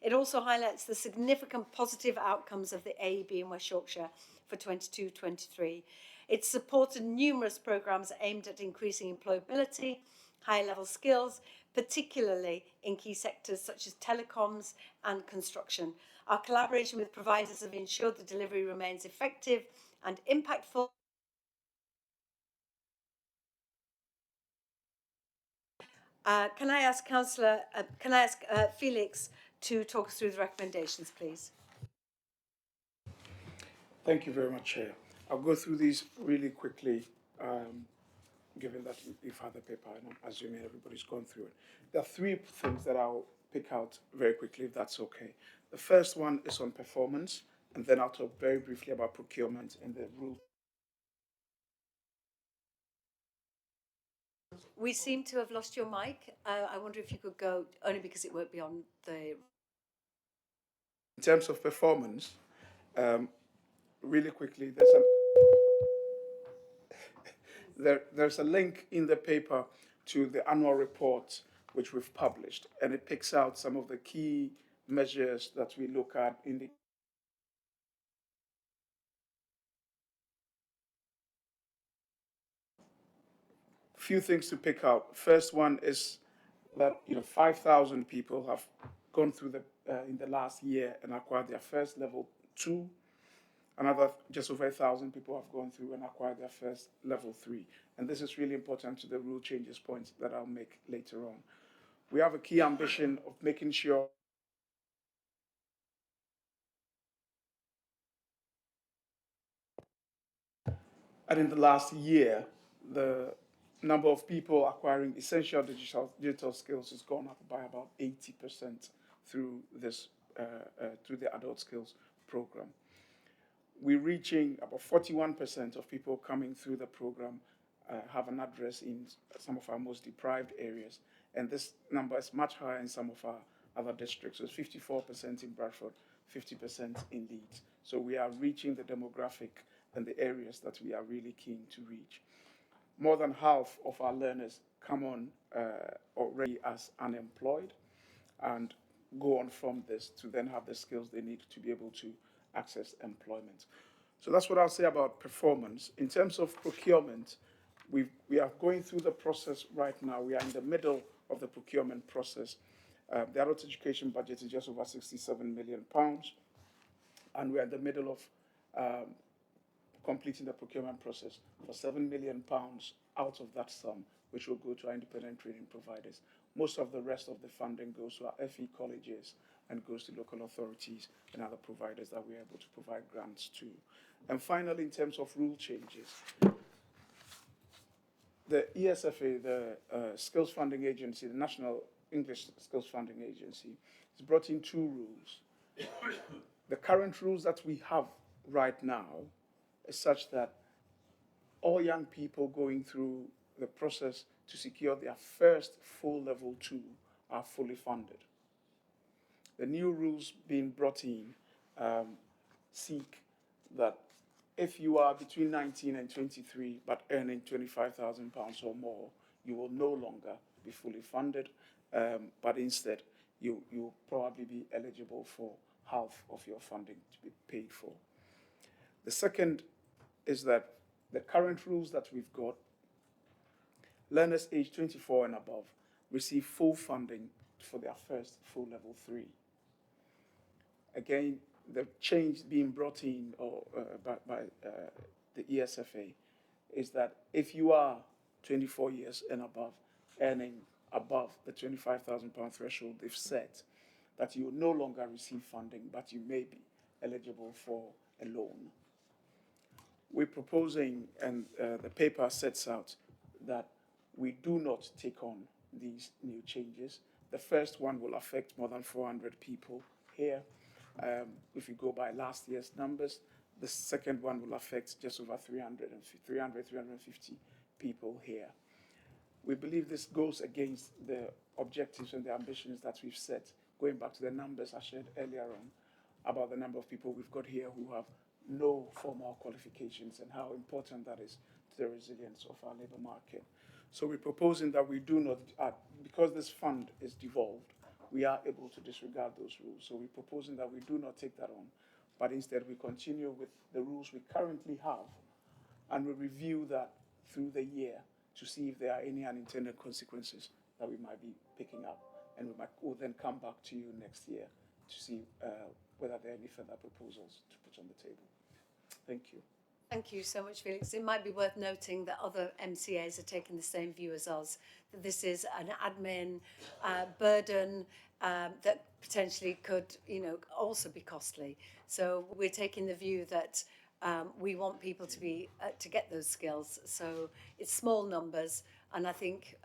It also highlights the significant positive outcomes of the AEB in West Yorkshire for 22-23. It supported numerous programmes aimed at increasing employability, high-level skills, particularly in key sectors such as telecoms and construction. Our collaboration with providers have ensured the delivery remains effective and impactful. Can I ask Felix to talk us through the recommendations, please? Thank you very much, Chair. I'll go through these really quickly, given that we've had the paper, and I'm assuming everybody's gone through it. There are three things that I'll pick out very quickly, if that's okay. The first one is on performance, and then I'll talk very briefly about procurement and the rule. We seem to have lost your mic. I wonder if you could go, only because it won't be on the... In terms of performance, really quickly, there's a link in the paper to the annual report which we've published, and it picks out some of the key measures that we look at in the few things to pick out. First one is that 5,000 people have gone through in the last year and acquired their first level 2. Another just over 1,000 people have gone through and acquired their first level 3. And this is really important to the rule changes points that I'll make later on. We have a key ambition of making sure and in the last year, the number of people acquiring essential digital skills has gone up by about 80% through the adult skills program. We're reaching about 41% of people coming through the program have an address in some of our most deprived areas, and this number is much higher in some of our other districts. So it's 54% in Bradford, 50% in Leeds. So we are reaching the demographic and the areas that we are really keen to reach. More than half of our learners come on already as unemployed and go on from this to then have the skills they need to be able to access employment. So that's what I'll say about performance. In terms of procurement, we are going through the process right now. We are in the middle of the procurement process. The adult education budget is just over £67 million, and we're in the middle of completing the procurement process for £7 million out of that sum, which will go to our independent training providers. Most of the rest of the funding goes to our FE colleges and goes to local authorities and other providers that we're able to provide grants to. And finally, in terms of rule changes, the ESFA, the Skills Funding Agency, the National English Skills Funding Agency, has brought in 2 rules. The current rules that we have right now is such that all young people going through the process to secure their first full level 2 are fully funded. The new rules being brought in seek that if you are between 19 and 23 but earning £25,000 or more, you will no longer be fully funded, but instead you will probably be eligible for half of your funding to be paid for. The second is that the current rules that we've got, learners aged 24 and above receive full funding for their first full level 3. Again, the change being brought in by the ESFA is that if you are 24 years and above, earning above the £25,000 threshold they've set, that you will no longer receive funding, but you may be eligible for a loan. We're proposing, and the paper sets out, that we do not take on these new changes, The first one will affect more than 400 people here. If you go by last year's numbers, the second one will affect just over 350 people here. We believe this goes against the objectives and the ambitions that we've set, going back to the numbers I shared earlier on about the number of people we've got here who have no formal qualifications and how important that is to the resilience of our labour market. So we're proposing that we do not, because this fund is devolved, we are able to disregard those rules. So we're proposing that we do not take that on, but instead we continue with the rules we currently have, and we review that through the year to see if there are any unintended consequences that we might be picking up. And we'll then come back to you next year to see whether there are any further proposals to put on the table. Thank you. Thank you so much, Felix. It might be worth noting that other MCAs are taking the same view as us, that this is an admin burden that potentially could, also be costly. So we're taking the view that we want people to be to get those skills. So it's small numbers, and I think,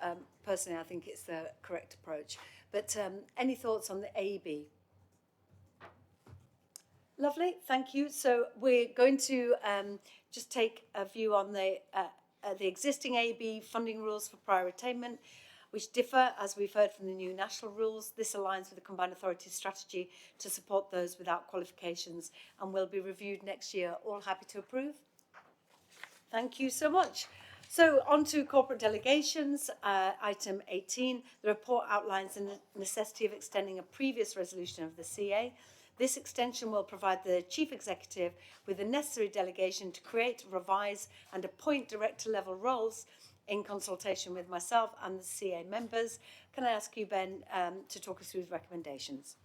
personally, I think it's the correct approach. But any thoughts on the AB? Lovely, thank you. So we're going to just take a view on the existing AB funding rules for prior attainment, which differ, as we've heard, from the new national rules. This aligns with the Combined Authority strategy to support those without qualifications and will be reviewed next year. All happy to approve? Thank you so much. So on to corporate delegations, item 18. The report outlines the necessity of extending a previous resolution of the CA. This extension will provide the Chief Executive with the necessary delegation to create, revise and appoint director-level roles in consultation with myself and the CA members. Can I ask you, Ben, to talk us through the recommendations?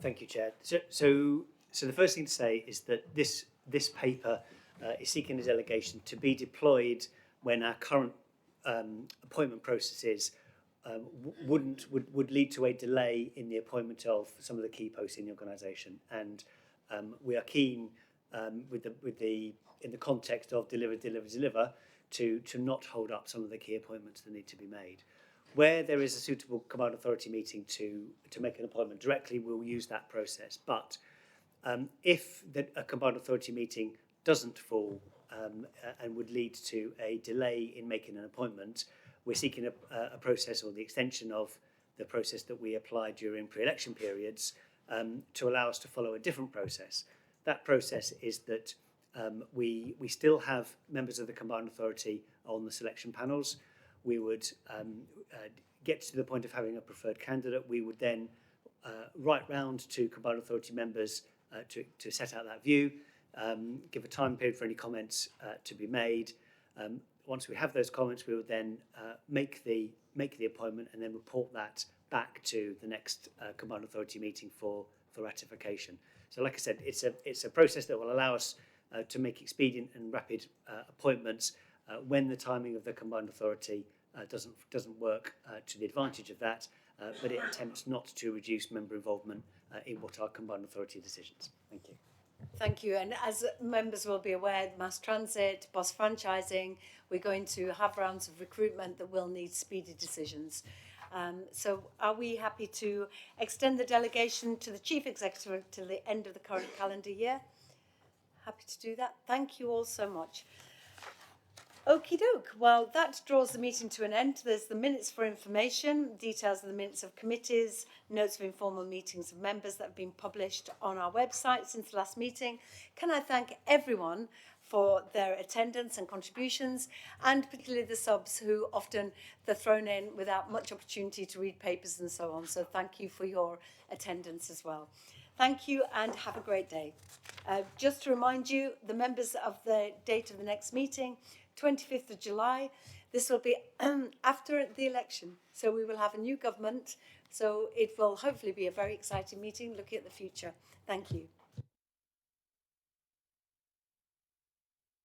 Thank you, Chair. So the first thing to say is that this paper is seeking a delegation to be deployed when our current appointment processes would lead to a delay in the appointment of some of the key posts in the organisation, and we are keen, in the context of deliver, to not hold up some of the key appointments that need to be made. Where there is a suitable Combined Authority meeting to make an appointment directly, we'll use that process. But if a Combined Authority meeting doesn't fall and would lead to a delay in making an appointment, we're seeking a process, or the extension of the process that we applied during pre-election periods, to allow us to follow a different process. That process is that we still have members of the Combined Authority on the selection panels. We would get to the point of having a preferred candidate. We would then write round to Combined Authority members to set out that view, give a time period for any comments to be made. Once we have those comments, we would then make the appointment and then report that back to the next Combined Authority meeting for ratification. So, like I said, it's a process that will allow us to make expedient and rapid appointments when the timing of the Combined Authority doesn't work to the advantage of that, but it attempts not to reduce member involvement in what are Combined Authority decisions. Thank you. Thank you. And as members will be aware, mass transit, bus franchising, we're going to have rounds of recruitment that will need speedy decisions. So are we happy to extend the delegation to the Chief Executive until the end of the current calendar year? Happy to do that. Thank you all so much. Okie doke. Well, that draws the meeting to an end. There's the minutes for information, details of the minutes of committees, notes of informal meetings of members that have been published on our website since the last meeting. Can I thank everyone for their attendance and contributions, and particularly the subs who often they're thrown in without much opportunity to read papers and so on. So thank you for your attendance as well. Thank you and have a great day. Just to remind you, the members of the date of the next meeting, 25th of July. This will be after the election. So we will have a new government. So it will hopefully be a very exciting meeting looking at the future. Thank you.